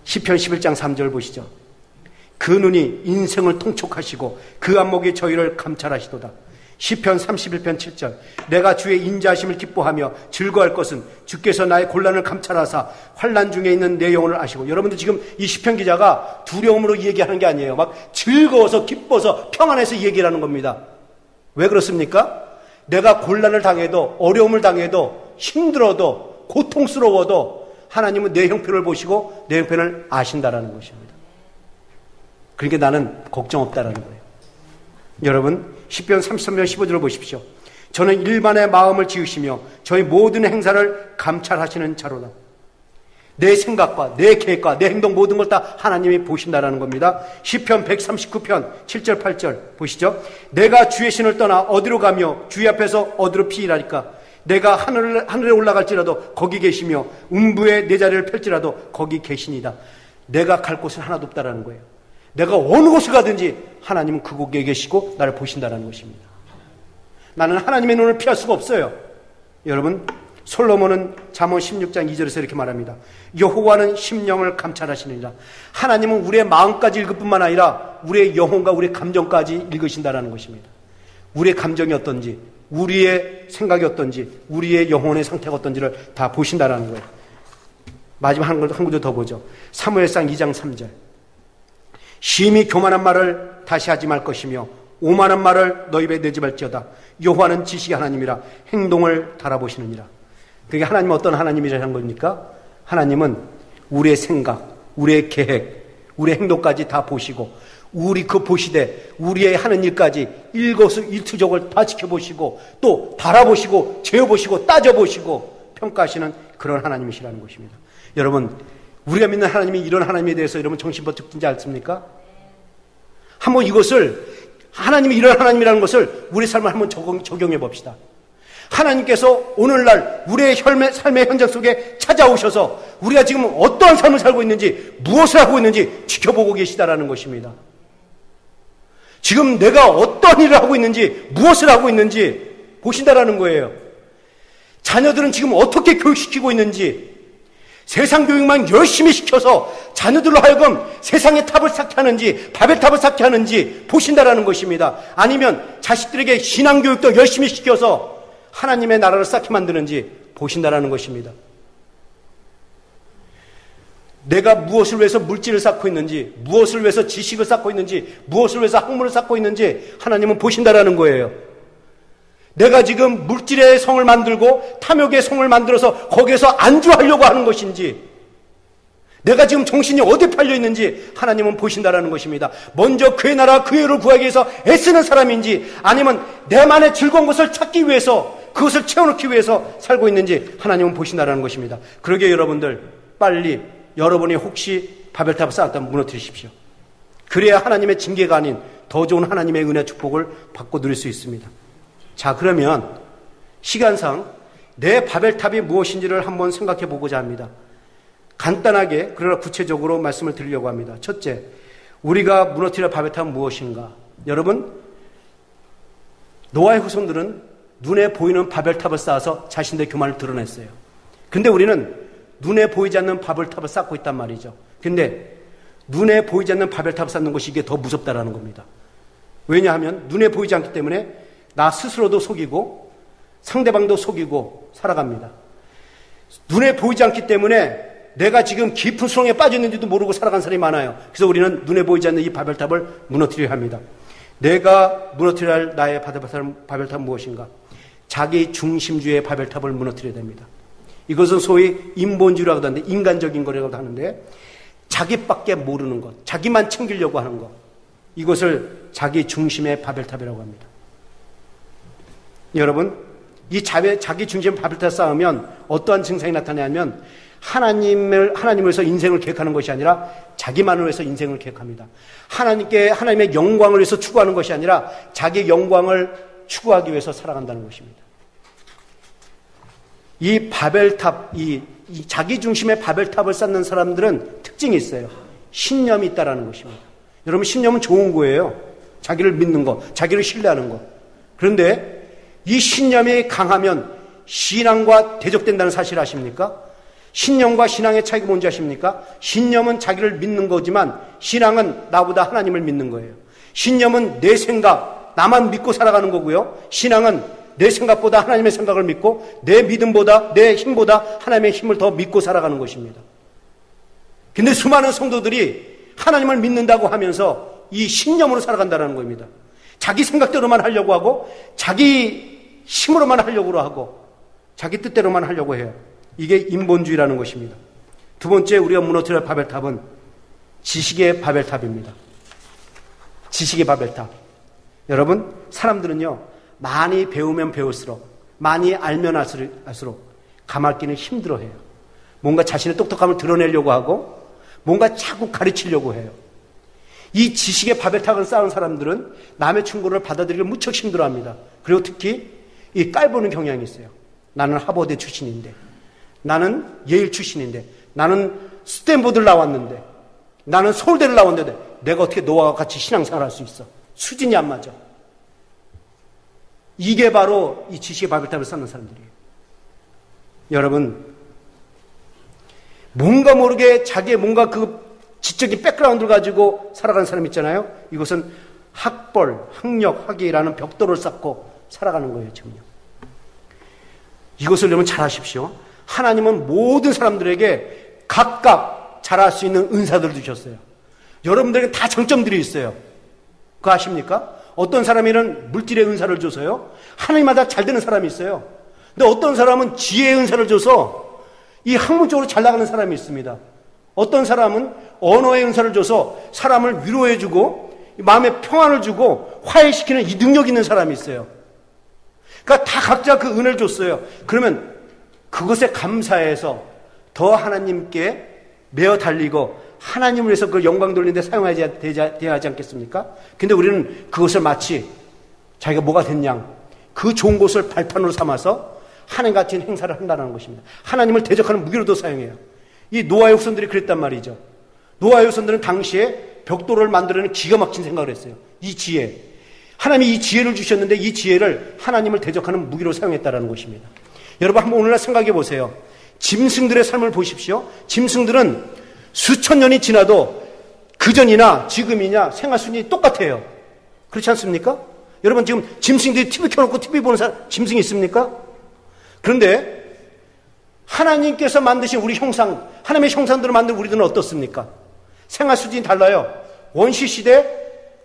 시편 11장 3절 보시죠. 그 눈이 인생을 통촉하시고 그 안목이 저희를 감찰하시도다. 시편 31편 7절. 내가 주의 인자하심을 기뻐하며 즐거워할 것은 주께서 나의 곤란을 감찰하사 환난 중에 있는 내 영혼을 아시고. 여러분들 지금 이 시편 기자가 두려움으로 얘기하는 게 아니에요. 막 즐거워서 기뻐서 평안해서 얘기하는 겁니다. 왜 그렇습니까? 내가 곤란을 당해도 어려움을 당해도 힘들어도 고통스러워도 하나님은 내 형편을 보시고 내 형편을 아신다라는 것입니다. 그러니까 나는 걱정 없다라는 거예요. 여러분, 시편 33편 15절을 보십시오. 저는 일반의 마음을 지으시며 저희 모든 행사를 감찰하시는 자로다. 내 생각과 내 계획과 내 행동 모든 걸 다 하나님이 보신다라는 겁니다. 시편 139편 7절 8절 보시죠. 내가 주의 신을 떠나 어디로 가며 주의 앞에서 어디로 피이라니까. 내가 하늘에 올라갈지라도 거기 계시며 음부에 내 자리를 펼지라도 거기 계시니다. 내가 갈 곳은 하나도 없다라는 거예요. 내가 어느 곳을 가든지 하나님은 그곳에 계시고 나를 보신다는 것입니다. 나는 하나님의 눈을 피할 수가 없어요. 여러분, 솔로몬은 잠언 16장 2절에서 이렇게 말합니다. 여호와는 심령을 감찰하시느니라. 하나님은 우리의 마음까지 읽을 뿐만 아니라 우리의 영혼과 우리의 감정까지 읽으신다는 것입니다. 우리의 감정이 어떤지, 우리의 생각이 어떤지, 우리의 영혼의 상태가 어떤지를 다 보신다는 거예요. 마지막 한 구절 더 보죠. 사무엘상 2장 3절. 심히 교만한 말을 다시 하지 말 것이며 오만한 말을 너 입에 내지 말지어다. 여호와는 지식의 하나님이라 행동을 달아보시느니라. 그게 하나님은 어떤 하나님이라는 겁니까? 하나님은 우리의 생각, 우리의 계획, 우리의 행동까지 다 보시고 우리 그 보시되 우리의 하는 일까지 일거수일투족을 다 지켜보시고 또 달아보시고 재어보시고 따져보시고 평가하시는 그런 하나님이시라는 것입니다. 여러분, 우리가 믿는 하나님이 이런 하나님에 대해서 여러분 정신 번쩍 든지 않습니까? 한번 이것을, 하나님이 이런 하나님이라는 것을 우리 삶에 한번 적용해 봅시다. 하나님께서 오늘날 우리의 삶의 현장 속에 찾아오셔서 우리가 지금 어떠한 삶을 살고 있는지, 무엇을 하고 있는지 지켜보고 계시다라는 것입니다. 지금 내가 어떤 일을 하고 있는지, 무엇을 하고 있는지 보신다라는 거예요. 자녀들은 지금 어떻게 교육시키고 있는지, 세상 교육만 열심히 시켜서 자녀들로 하여금 세상의 탑을 쌓게 하는지 바벨탑을 쌓게 하는지 보신다라는 것입니다. 아니면 자식들에게 신앙교육도 열심히 시켜서 하나님의 나라를 쌓게 만드는지 보신다라는 것입니다. 내가 무엇을 위해서 물질을 쌓고 있는지, 무엇을 위해서 지식을 쌓고 있는지, 무엇을 위해서 학문을 쌓고 있는지 하나님은 보신다라는 거예요. 내가 지금 물질의 성을 만들고 탐욕의 성을 만들어서 거기에서 안주하려고 하는 것인지, 내가 지금 정신이 어디 팔려 있는지 하나님은 보신다라는 것입니다. 먼저 그의 나라 그의 의를 구하기 위해서 애쓰는 사람인지, 아니면 내만의 즐거운 것을 찾기 위해서, 그것을 채워넣기 위해서 살고 있는지 하나님은 보신다라는 것입니다. 그러기에 여러분들 빨리 여러분이 혹시 바벨탑을 쌓았다면 무너뜨리십시오. 그래야 하나님의 징계가 아닌 더 좋은 하나님의 은혜 축복을 받고 누릴 수 있습니다. 자, 그러면 시간상 내 바벨탑이 무엇인지를 한번 생각해 보고자 합니다. 간단하게 그러나 구체적으로 말씀을 드리려고 합니다. 첫째, 우리가 무너뜨릴 바벨탑은 무엇인가? 여러분, 노아의 후손들은 눈에 보이는 바벨탑을 쌓아서 자신들의 교만을 드러냈어요. 근데 우리는 눈에 보이지 않는 바벨탑을 쌓고 있단 말이죠. 근데 눈에 보이지 않는 바벨탑을 쌓는 것이 이게 더 무섭다라는 겁니다. 왜냐하면 눈에 보이지 않기 때문에 나 스스로도 속이고 상대방도 속이고 살아갑니다. 눈에 보이지 않기 때문에 내가 지금 깊은 수렁에 빠졌는지도 모르고 살아간 사람이 많아요. 그래서 우리는 눈에 보이지 않는 이 바벨탑을 무너뜨려야 합니다. 내가 무너뜨려야 할 나의 바벨탑은 무엇인가? 자기 중심주의 바벨탑을 무너뜨려야 됩니다. 이것은 소위 인본주의라고도 하는데, 인간적인 거라고도 하는데, 자기밖에 모르는 것, 자기만 챙기려고 하는 것, 이것을 자기 중심의 바벨탑이라고 합니다. 여러분, 이 자기 중심의 바벨탑 쌓으면 어떠한 증상이 나타나냐면 하나님을 위해서 인생을 계획하는 것이 아니라 자기만을 위해서 인생을 계획합니다. 하나님의 영광을 위해서 추구하는 것이 아니라 자기 영광을 추구하기 위해서 살아간다는 것입니다. 이 바벨탑, 이 자기 중심의 바벨탑을 쌓는 사람들은 특징이 있어요. 신념이 있다라는 것입니다. 여러분, 신념은 좋은 거예요. 자기를 믿는 거, 자기를 신뢰하는 거. 그런데 이 신념이 강하면 신앙과 대적된다는 사실 아십니까? 신념과 신앙의 차이가 뭔지 아십니까? 신념은 자기를 믿는 거지만 신앙은 나보다 하나님을 믿는 거예요. 신념은 내 생각, 나만 믿고 살아가는 거고요. 신앙은 내 생각보다 하나님의 생각을 믿고 내 믿음보다, 내 힘보다 하나님의 힘을 더 믿고 살아가는 것입니다. 근데 수많은 성도들이 하나님을 믿는다고 하면서 이 신념으로 살아간다는 겁니다. 자기 생각대로만 하려고 하고 자기 힘으로만 하려고 하고 자기 뜻대로만 하려고 해요. 이게 인본주의라는 것입니다. 두 번째, 우리가 무너뜨릴 바벨탑은 지식의 바벨탑입니다. 지식의 바벨탑. 여러분, 사람들은요, 많이 배우면 배울수록, 많이 알면 알수록 가만기는 힘들어해요. 뭔가 자신의 똑똑함을 드러내려고 하고 뭔가 자꾸 가르치려고 해요. 이 지식의 바벨탑을 쌓은 사람들은 남의 충고를 받아들이기 무척 힘들어합니다. 그리고 특히 이 깔보는 경향이 있어요. 나는 하버드 출신인데, 나는 예일 출신인데, 나는 스탠포드를 나왔는데, 나는 서울대를 나왔는데 내가 어떻게 너와 같이 신앙생활을 할 수 있어? 수준이 안 맞아. 이게 바로 이 지식의 바벨탑을 쌓는 사람들이에요. 여러분, 뭔가 모르게 자기의 뭔가 그 지적인 백그라운드를 가지고 살아가는 사람 있잖아요. 이것은 학벌, 학력, 학위라는 벽돌을 쌓고 살아가는 거예요, 지금요. 이것을 여러분 잘 아십시오. 하나님은 모든 사람들에게 각각 잘할 수 있는 은사들을 주셨어요. 여러분들에게 다 장점들이 있어요. 그거 아십니까? 어떤 사람에는 물질의 은사를 줘서요, 하나님마다 잘 되는 사람이 있어요. 근데 어떤 사람은 지혜의 은사를 줘서 이 학문적으로 잘 나가는 사람이 있습니다. 어떤 사람은 언어의 은사를 줘서 사람을 위로해주고 마음에 평안을 주고 화해시키는 이 능력 있는 사람이 있어요. 그러니까 다 각자 그 은혜를 줬어요. 그러면 그것에 감사해서 더 하나님께 매어 달리고 하나님을 위해서 그 영광 돌리는 데 사용해야 하지 않겠습니까? 근데 우리는 그것을 마치 자기가 뭐가 됐냐, 그 좋은 것을 발판으로 삼아서 하나님 같은 행사를 한다는 것입니다. 하나님을 대적하는 무기로도 사용해요. 이 노아의 후손들이 그랬단 말이죠. 노아의 후손들은 당시에 벽돌을 만들어내는 기가 막힌 생각을 했어요. 이 지혜. 하나님이 이 지혜를 주셨는데 이 지혜를 하나님을 대적하는 무기로 사용했다는 것입니다. 여러분, 한번 오늘날 생각해 보세요. 짐승들의 삶을 보십시오. 짐승들은 수천 년이 지나도 그전이나 지금이냐 생활 수준이 똑같아요. 그렇지 않습니까? 여러분, 지금 짐승들이 TV 켜놓고 TV 보는 사람, 짐승이 있습니까? 그런데 하나님께서 만드신 우리 형상, 하나님의 형상대로 만든 우리들은 어떻습니까? 생활 수준이 달라요. 원시 시대,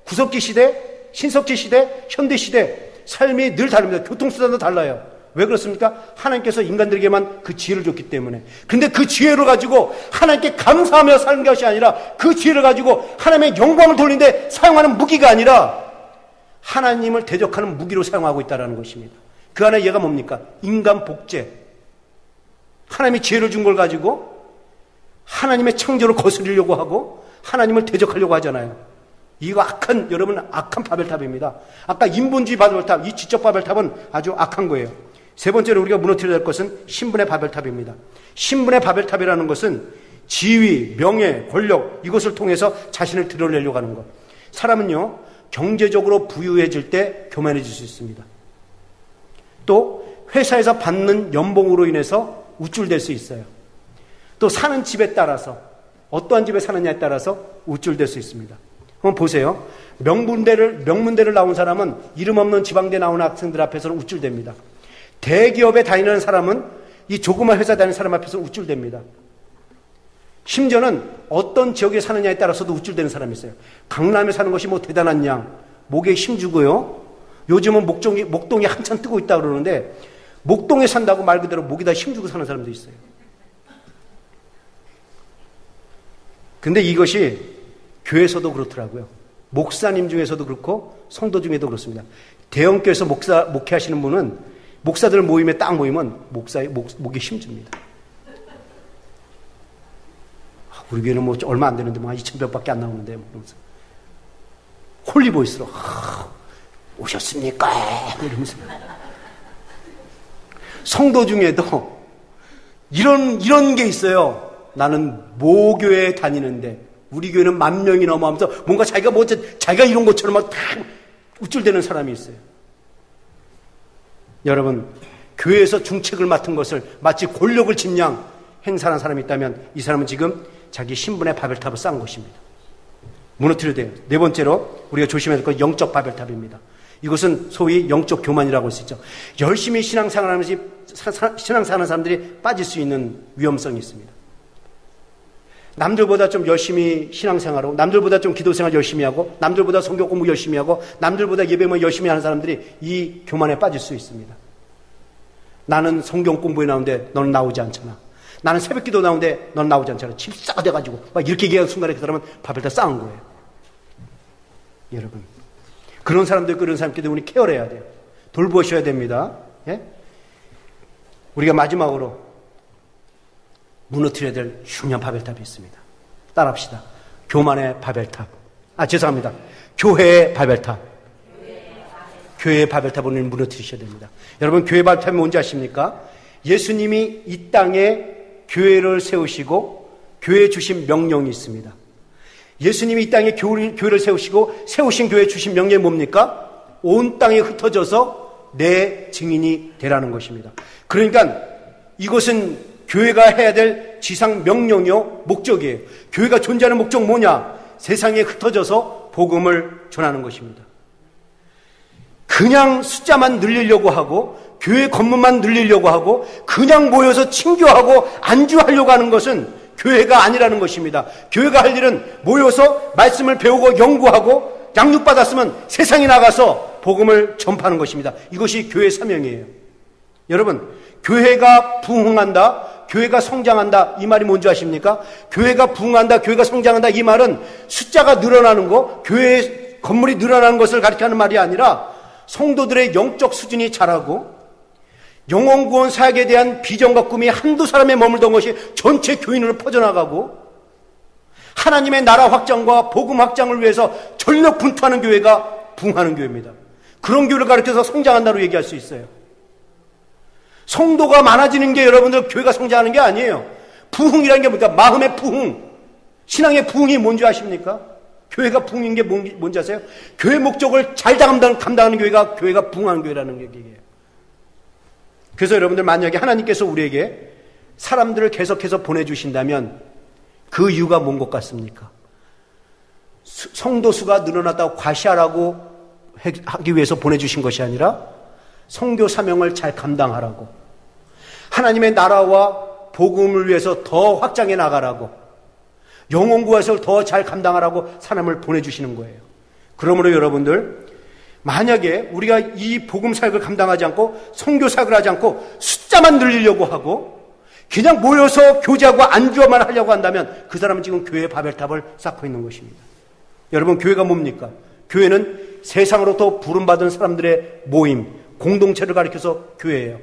구석기 시대, 신석기 시대, 현대 시대, 삶이 늘 다릅니다. 교통수단도 달라요. 왜 그렇습니까? 하나님께서 인간들에게만 그 지혜를 줬기 때문에. 근데 그 지혜를 가지고 하나님께 감사하며 사는 것이 아니라 그 지혜를 가지고 하나님의 영광을 돌리는데 사용하는 무기가 아니라 하나님을 대적하는 무기로 사용하고 있다는 것입니다. 그 안에 얘가 뭡니까? 인간 복제. 하나님의 지혜를 준 걸 가지고 하나님의 창조를 거스르려고 하고 하나님을 대적하려고 하잖아요. 이거 여러분 악한 바벨탑입니다. 아까 인본주의 바벨탑, 이 지적 바벨탑은 아주 악한 거예요. 세 번째로 우리가 무너뜨려야 될 것은 신분의 바벨탑입니다. 신분의 바벨탑이라는 것은 지위, 명예, 권력 이것을 통해서 자신을 드러내려고 하는 것. 사람은요 경제적으로 부유해질 때 교만해질 수 있습니다. 또 회사에서 받는 연봉으로 인해서 우쭐될 수 있어요. 또 사는 집에 따라서 어떠한 집에 사느냐에 따라서 우쭐될 수 있습니다. 한번 보세요. 명문대를 나온 사람은 이름 없는 지방대 나온 학생들 앞에서는 우쭐댑니다. 대기업에 다니는 사람은 이 조그만 회사 다니는 사람 앞에서 우쭐댑니다. 심지어는 어떤 지역에 사느냐에 따라서도 우쭐대는 사람이 있어요. 강남에 사는 것이 뭐 대단한 양, 목에 힘주고요. 요즘은 목동이 한참 뜨고 있다 그러는데 목동에 산다고 말 그대로 목에다 힘주고 사는 사람도 있어요. 근데 이것이 교회에서도 그렇더라고요. 목사님 중에서도 그렇고 성도 중에도 그렇습니다. 대형교회에서 목회하시는 분은 목사들 모임에 딱 모이면 목에 힘줍니다. 우리 교회는 뭐 얼마 안 되는데 뭐 2,000명밖에 안 나오는데 뭐 이러면서 홀리보이스로 오셨습니까? 이러면서 성도 중에도 이런 게 있어요. 나는 모교회에 다니는데 우리 교회는 10,000명이 넘어 하면서 뭔가 자기가 이런 것처럼 막 다 우쭐대는 사람이 있어요. 여러분, 교회에서 중책을 맡은 것을 마치 권력을 짐냥 행사하는 사람이 있다면 이 사람은 지금 자기 신분의 바벨탑을 쌓은 것입니다. 무너뜨려야 돼요. 네 번째로 우리가 조심해야 될 건 영적 바벨탑입니다. 이것은 소위 영적 교만이라고 할 수 있죠. 열심히 신앙생활하는 사람들이 빠질 수 있는 위험성이 있습니다. 남들보다 좀 열심히 신앙생활하고 남들보다 좀 기도생활 열심히 하고 남들보다 성경 공부 열심히 하고 남들보다 예배만 열심히 하는 사람들이 이 교만에 빠질 수 있습니다. 나는 성경 공부에 나오는데 너는 나오지 않잖아. 나는 새벽기도 나오는데 넌 나오지 않잖아. 집사가 돼가지고 막 이렇게 얘기하는 순간에 그 사람은 바벨탑 쌓은 거예요. 여러분, 그런 사람들 우리 케어해야 돼요. 돌보셔야 됩니다. 예? 우리가 마지막으로 무너뜨려야 될 중요한 바벨탑이 있습니다. 따라합시다. 교만의 바벨탑. 죄송합니다. 교회의 바벨탑. 교회의 바벨탑을 무너뜨리셔야 됩니다. 여러분, 교회의 바벨탑이 뭔지 아십니까? 예수님이 이 땅에 교회를 세우시고 교회에 주신 명령이 있습니다. 예수님이 이 땅에 교회를 세우시고 세우신 교회에 주신 명령이 뭡니까? 온 땅에 흩어져서 내 증인이 되라는 것입니다. 그러니까 이것은 교회가 해야 될 지상 명령이요 목적이에요. 교회가 존재하는 목적 뭐냐? 세상에 흩어져서 복음을 전하는 것입니다. 그냥 숫자만 늘리려고 하고 교회 건물만 늘리려고 하고 그냥 모여서 친교하고 안주하려고 하는 것은 교회가 아니라는 것입니다. 교회가 할 일은 모여서 말씀을 배우고 연구하고 양육받았으면 세상에 나가서 복음을 전파하는 것입니다. 이것이 교회의 사명이에요. 여러분, 교회가 부흥한다, 교회가 성장한다, 이 말이 뭔지 아십니까? 교회가 부흥한다, 교회가 성장한다, 이 말은 숫자가 늘어나는 거, 교회의 건물이 늘어나는 것을 가리키는 말이 아니라 성도들의 영적 수준이 자라고 영혼 구원 사역에 대한 비전과 꿈이 한두 사람에 머물던 것이 전체 교인으로 퍼져나가고 하나님의 나라 확장과 복음 확장을 위해서 전력 분투하는 교회가 부흥하는 교회입니다. 그런 교회를 가르쳐서 성장한다고 얘기할 수 있어요. 성도가 많아지는 게 여러분들 교회가 성장하는 게 아니에요. 부흥이라는 게 뭡니까? 마음의 부흥. 신앙의 부흥이 뭔지 아십니까? 교회가 부흥인 게 뭔지 아세요? 교회 목적을 잘 감당하는 교회가 부흥하는 교회라는 얘기예요. 그래서 여러분들 만약에 하나님께서 우리에게 사람들을 계속해서 보내주신다면 그 이유가 뭔 것 같습니까? 성도 수가 늘어났다고 과시하라고 하기 위해서 보내주신 것이 아니라 선교 사명을 잘 감당하라고 하나님의 나라와 복음을 위해서 더 확장해 나가라고, 영혼 구하시를 더 잘 감당하라고 사람을 보내주시는 거예요. 그러므로 여러분들, 만약에 우리가 이 복음 사역을 감당하지 않고 선교 사역을 하지 않고 숫자만 늘리려고 하고 그냥 모여서 교제하고 안주만 하려고 한다면 그 사람은 지금 교회의 바벨탑을 쌓고 있는 것입니다. 여러분, 교회가 뭡니까? 교회는 세상으로부터 부름받은 사람들의 모임, 공동체를 가리켜서 교회예요.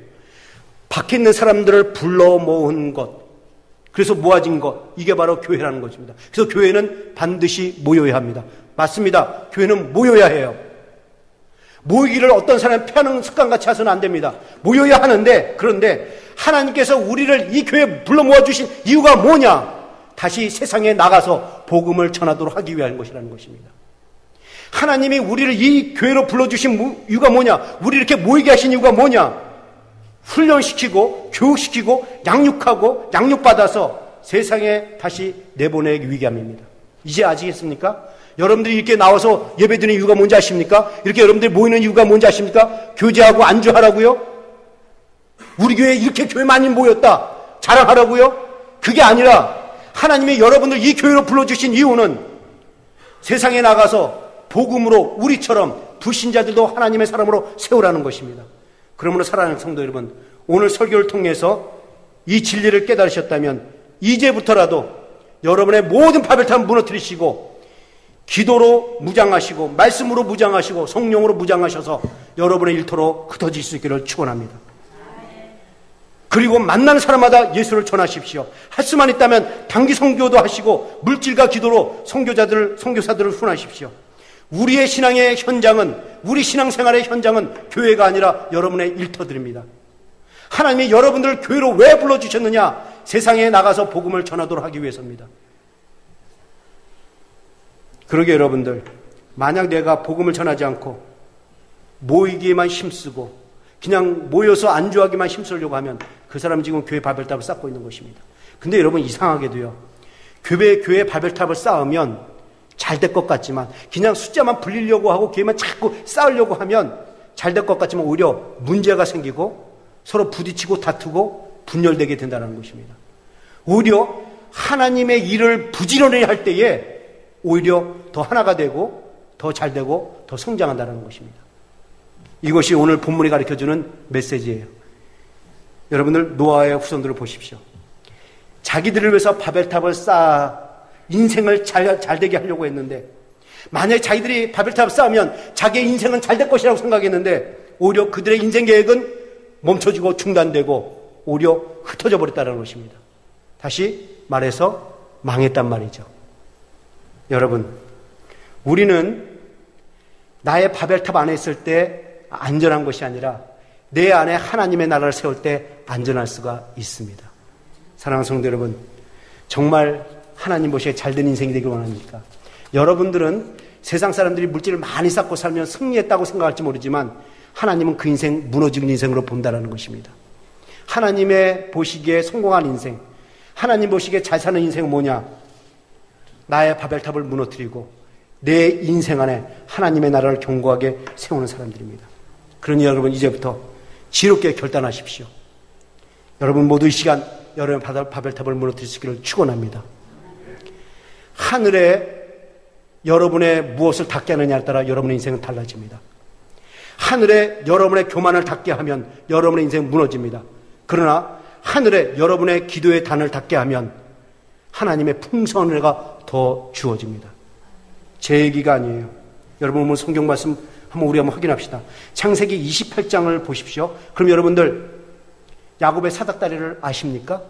밖에 있는 사람들을 불러 모은 것, 그래서 모아진 것, 이게 바로 교회라는 것입니다. 그래서 교회는 반드시 모여야 합니다. 맞습니다. 교회는 모여야 해요. 모이기를 어떤 사람이 피하는 습관같이 해서는 안 됩니다. 모여야 하는데, 그런데 하나님께서 우리를 이 교회에 불러 모아주신 이유가 뭐냐? 다시 세상에 나가서 복음을 전하도록 하기 위한 것이라는 것입니다. 하나님이 우리를 이 교회로 불러주신 이유가 뭐냐? 우리 이렇게 모이게 하신 이유가 뭐냐? 훈련시키고 교육시키고 양육하고 양육받아서 세상에 다시 내보내기 위함입니다. 이제 아시겠습니까? 여러분들이 이렇게 나와서 예배드리는 이유가 뭔지 아십니까? 이렇게 여러분들이 모이는 이유가 뭔지 아십니까? 교제하고 안주하라고요? 우리 교회에 이렇게 교회 많이 모였다 자랑하라고요? 그게 아니라 하나님이 여러분들 이 교회로 불러주신 이유는 세상에 나가서 복음으로 우리처럼 불신자들도 하나님의 사람으로 세우라는 것입니다. 그러므로 사랑하는 성도 여러분, 오늘 설교를 통해서 이 진리를 깨달으셨다면 이제부터라도 여러분의 모든 바벨탑을 무너뜨리시고 기도로 무장하시고 말씀으로 무장하시고 성령으로 무장하셔서 여러분의 일터로 흩어질 수 있기를 축원합니다. 그리고 만나는 사람마다 예수를 전하십시오. 할 수만 있다면 단기 선교도 하시고 물질과 기도로 선교사들을 훈하십시오. 우리의 신앙의 현장은, 우리 신앙생활의 현장은 교회가 아니라 여러분의 일터들입니다. 하나님이 여러분들을 교회로 왜 불러주셨느냐? 세상에 나가서 복음을 전하도록 하기 위해서입니다. 그러게 여러분들, 만약 내가 복음을 전하지 않고 모이기에만 힘쓰고 그냥 모여서 안주하기만 힘쓰려고 하면 그 사람은 지금 교회 바벨탑을 쌓고 있는 것입니다. 근데 여러분, 이상하게도요, 교회 바벨탑을 쌓으면 잘 될 것 같지만, 그냥 숫자만 불리려고 하고 교회만 자꾸 쌓으려고 하면 잘 될 것 같지만 오히려 문제가 생기고 서로 부딪히고 다투고 분열되게 된다는 것입니다. 오히려 하나님의 일을 부지런히 할 때에 오히려 더 하나가 되고 더 잘 되고 더 성장한다는 것입니다. 이것이 오늘 본문이 가르쳐주는 메시지예요. 여러분들, 노아의 후손들을 보십시오. 자기들을 위해서 바벨탑을 쌓아 인생을 잘 되게 하려고 했는데, 만약에 자기들이 바벨탑을 쌓으면 자기의 인생은 잘 될 것이라고 생각했는데 오히려 그들의 인생 계획은 멈춰지고 중단되고 오히려 흩어져 버렸다는 것입니다. 다시 말해서 망했단 말이죠. 여러분, 우리는 나의 바벨탑 안에 있을 때 안전한 것이 아니라 내 안에 하나님의 나라를 세울 때 안전할 수가 있습니다. 사랑하는 성도 여러분, 정말 하나님 보시기에 잘된 인생이 되길 원합니까? 여러분들은 세상 사람들이 물질을 많이 쌓고 살면 승리했다고 생각할지 모르지만 하나님은 그 인생 무너지는 인생으로 본다는 것입니다. 하나님의 보시기에 성공한 인생, 하나님 보시기에 잘 사는 인생은 뭐냐? 나의 바벨탑을 무너뜨리고 내 인생 안에 하나님의 나라를 견고하게 세우는 사람들입니다. 그러니 여러분, 이제부터 지혜롭게 결단하십시오. 여러분 모두 이 시간 여러분의 바벨탑을 무너뜨릴 수 있기를 축원합니다. 하늘에 여러분의 무엇을 닿게 하느냐에 따라 여러분의 인생은 달라집니다. 하늘에 여러분의 교만을 닿게 하면 여러분의 인생은 무너집니다. 그러나 하늘에 여러분의 기도의 단을 닿게 하면 하나님의 풍성한 은혜가 더 주어집니다. 제 얘기가 아니에요. 여러분, 오늘 성경 말씀 우리 한번 확인합시다. 창세기 28장을 보십시오. 그럼 여러분들, 야곱의 사닥다리를 아십니까?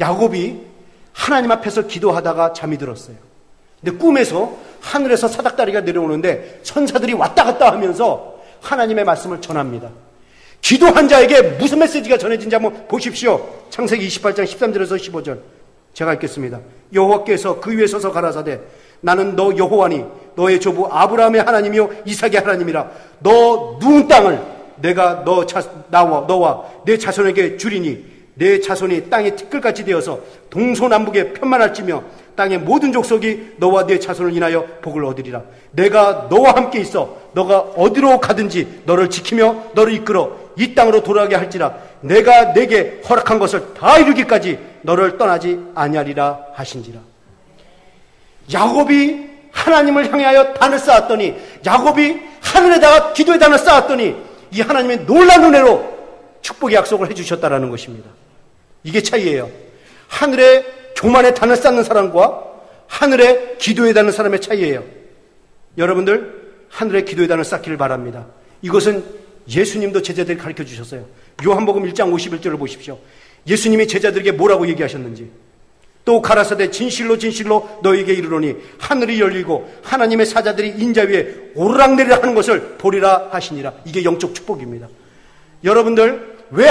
야곱이 하나님 앞에서 기도하다가 잠이 들었어요. 근데 꿈에서 하늘에서 사닥다리가 내려오는데 천사들이 왔다 갔다 하면서 하나님의 말씀을 전합니다. 기도한 자에게 무슨 메시지가 전해진지 한번 보십시오. 창세기 28장 13절에서 15절 제가 읽겠습니다. 여호와께서 그 위에 서서 가라사대, 나는 너 여호와니 너의 조부 아브라함의 하나님이요 이삭의 하나님이라. 너 누운 땅을 내가 너와 내 자손에게 주리니 내 자손이 땅의 티끌같이 되어서 동서남북에 편만할지며 땅의 모든 족속이 너와 내 자손을 인하여 복을 얻으리라. 내가 너와 함께 있어 너가 어디로 가든지 너를 지키며 너를 이끌어 이 땅으로 돌아가게 할지라 내가 내게 허락한 것을 다 이루기까지 너를 떠나지 아니하리라 하신지라. 야곱이 하나님을 향하여 단을 쌓았더니, 야곱이 하늘에다가 기도의 단을 쌓았더니 이 하나님의 놀라운 은혜로 축복의 약속을 해주셨다라는 것입니다. 이게 차이예요. 하늘에 교만의 단을 쌓는 사람과 하늘에 기도의 단을 사람의 차이예요. 여러분들 하늘에 기도의 단을 쌓기를 바랍니다. 이것은 예수님도 제자들이 가르쳐 주셨어요. 요한복음 1장 51절을 보십시오. 예수님이 제자들에게 뭐라고 얘기하셨는지. 또 가라사대 진실로 진실로 너에게 이르노니 하늘이 열리고 하나님의 사자들이 인자 위에 오르락내리락 하는 것을 보리라 하시니라. 이게 영적 축복입니다. 여러분들 왜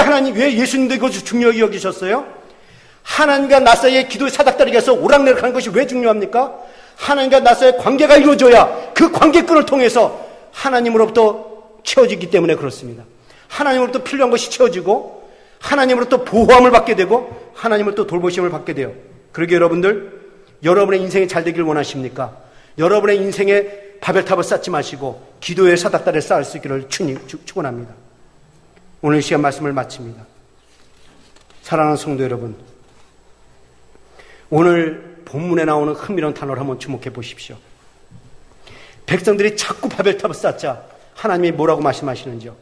예수님도 이것을 중요하게 여기셨어요? 하나님과 나 사이의 기도의 사닥다리가 해서 오락내락 하는 것이 왜 중요합니까? 하나님과 나 사이의 관계가 이루어져야 그 관계끈을 통해서 하나님으로부터 채워지기 때문에 그렇습니다. 하나님으로부터 필요한 것이 채워지고 하나님으로부터 보호함을 받게 되고 하나님으로부터 돌보심을 받게 돼요. 그러게 여러분들, 여러분의 인생이 잘 되길 원하십니까? 여러분의 인생에 바벨탑을 쌓지 마시고 기도의 사닥다리를 쌓을 수 있기를 축원합니다. 오늘 시간 말씀을 마칩니다. 사랑하는 성도 여러분, 오늘 본문에 나오는 흥미로운 단어를 한번 주목해 보십시오. 백성들이 자꾸 바벨탑을 쌓자 하나님이 뭐라고 말씀하시는지요?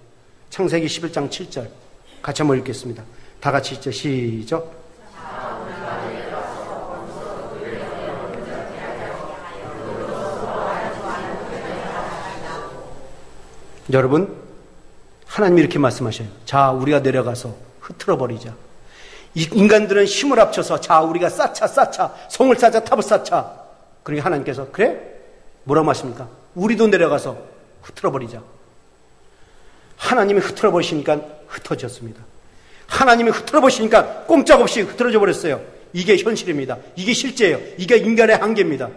창세기 11장 7절 같이 한번 읽겠습니다. 다 같이 읽죠. 시작. 여러분, 하나님이 이렇게 말씀하셔요. 자, 우리가 내려가서 흩트러 버리자. 인간들은 힘을 합쳐서 자, 우리가 쌓자 성을 쌓자 탑을 쌓자. 그러니까 하나님께서 그래? 뭐라고 말씀입니까? 우리도 내려가서 흩트러 버리자. 하나님이 흩트러 버리시니까 흩어졌습니다. 하나님이 흩트러 버리시니까 꼼짝없이 흩어져 버렸어요. 이게 현실입니다. 이게 실제예요. 이게 인간의 한계입니다.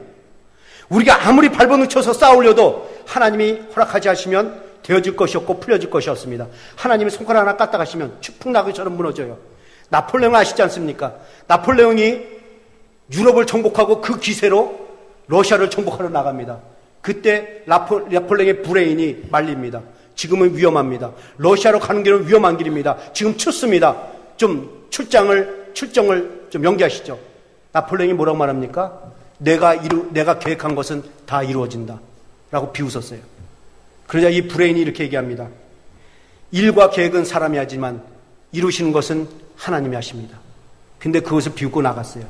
우리가 아무리 발버둥쳐서 쌓으려도 하나님이 허락하지 않으시면 되어질 것이 없고 풀려질 것이 없습니다. 하나님이 손가락 하나 까딱 하시면 추풍낙엽처럼 무너져요. 나폴레옹 아시지 않습니까? 나폴레옹이 유럽을 정복하고 그 기세로 러시아를 정복하러 나갑니다. 그때 나폴레옹의 브레인이 말립니다. 지금은 위험합니다. 러시아로 가는 길은 위험한 길입니다. 지금 춥습니다. 좀 출정을 좀 연기하시죠. 나폴레옹이 뭐라고 말합니까? 내가 계획한 것은 다 이루어진다 라고 비웃었어요. 그러자 이 브레인이 이렇게 얘기합니다. 일과 계획은 사람이 하지만 이루시는 것은 하나님이 하십니다. 근데 그것을 비웃고 나갔어요.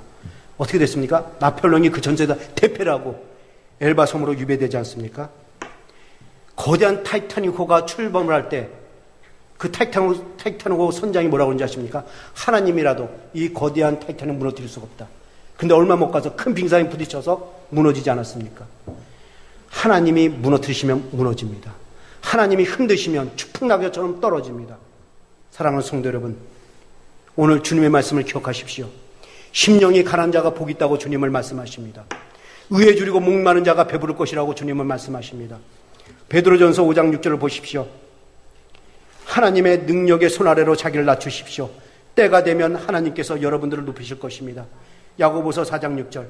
어떻게 됐습니까? 나폴레옹이 그 전쟁에다 대패를 하고 엘바 섬으로 유배되지 않습니까? 거대한 타이타닉호가 출범을 할 때 그 타이타닉호 선장이 뭐라고 그러는지 아십니까? 하나님이라도 이 거대한 타이타닉을 무너뜨릴 수가 없다. 근데 얼마 못 가서 큰 빙산에 부딪혀서 무너지지 않았습니까? 하나님이 무너뜨리시면 무너집니다. 하나님이 흔드시면 추풍낙엽처럼 떨어집니다. 사랑하는 성도 여러분, 오늘 주님의 말씀을 기억하십시오. 심령이 가난 자가 복이 있다고 주님을 말씀하십니다. 의에 줄이고 목마른 자가 배부를 것이라고 주님은 말씀하십니다. 베드로전서 5장 6절을 보십시오. 하나님의 능력의 손아래로 자기를 낮추십시오. 때가 되면 하나님께서 여러분들을 높이실 것입니다. 야고보서 4장 6절.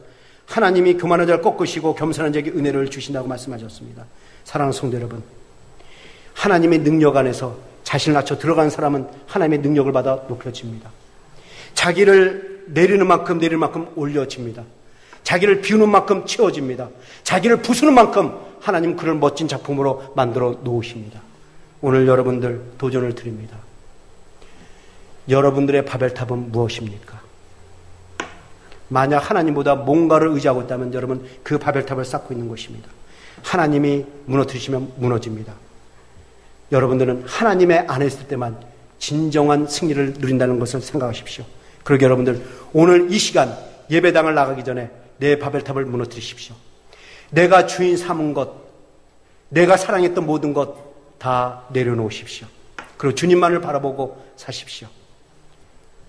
하나님이 교만한 자를 꺾으시고 겸손한 자에게 은혜를 주신다고 말씀하셨습니다. 사랑하는 성도 여러분, 하나님의 능력 안에서 자신을 낮춰 들어간 사람은 하나님의 능력을 받아 높여집니다. 자기를 내리는 만큼 올려집니다. 자기를 비우는 만큼 채워집니다. 자기를 부수는 만큼 하나님 그를 멋진 작품으로 만들어 놓으십니다. 오늘 여러분들 도전을 드립니다. 여러분들의 바벨탑은 무엇입니까? 만약 하나님보다 뭔가를 의지하고 있다면 여러분 그 바벨탑을 쌓고 있는 것입니다. 하나님이 무너뜨리시면 무너집니다. 여러분들은 하나님의 안에 있을 때만 진정한 승리를 누린다는 것을 생각하십시오. 그러게 여러분들 오늘 이 시간 예배당을 나가기 전에 내 바벨탑을 무너뜨리십시오. 내가 주인 삼은 것, 내가 사랑했던 모든 것 다 내려놓으십시오. 그리고 주님만을 바라보고 사십시오.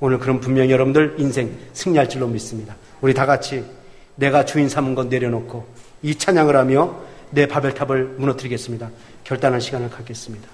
오늘 그럼 분명히 여러분들 인생 승리할 줄로 믿습니다. 우리 다 같이 내가 주인 삼은 것 내려놓고 이 찬양을 하며 내 바벨탑을 무너뜨리겠습니다. 결단할 시간을 갖겠습니다.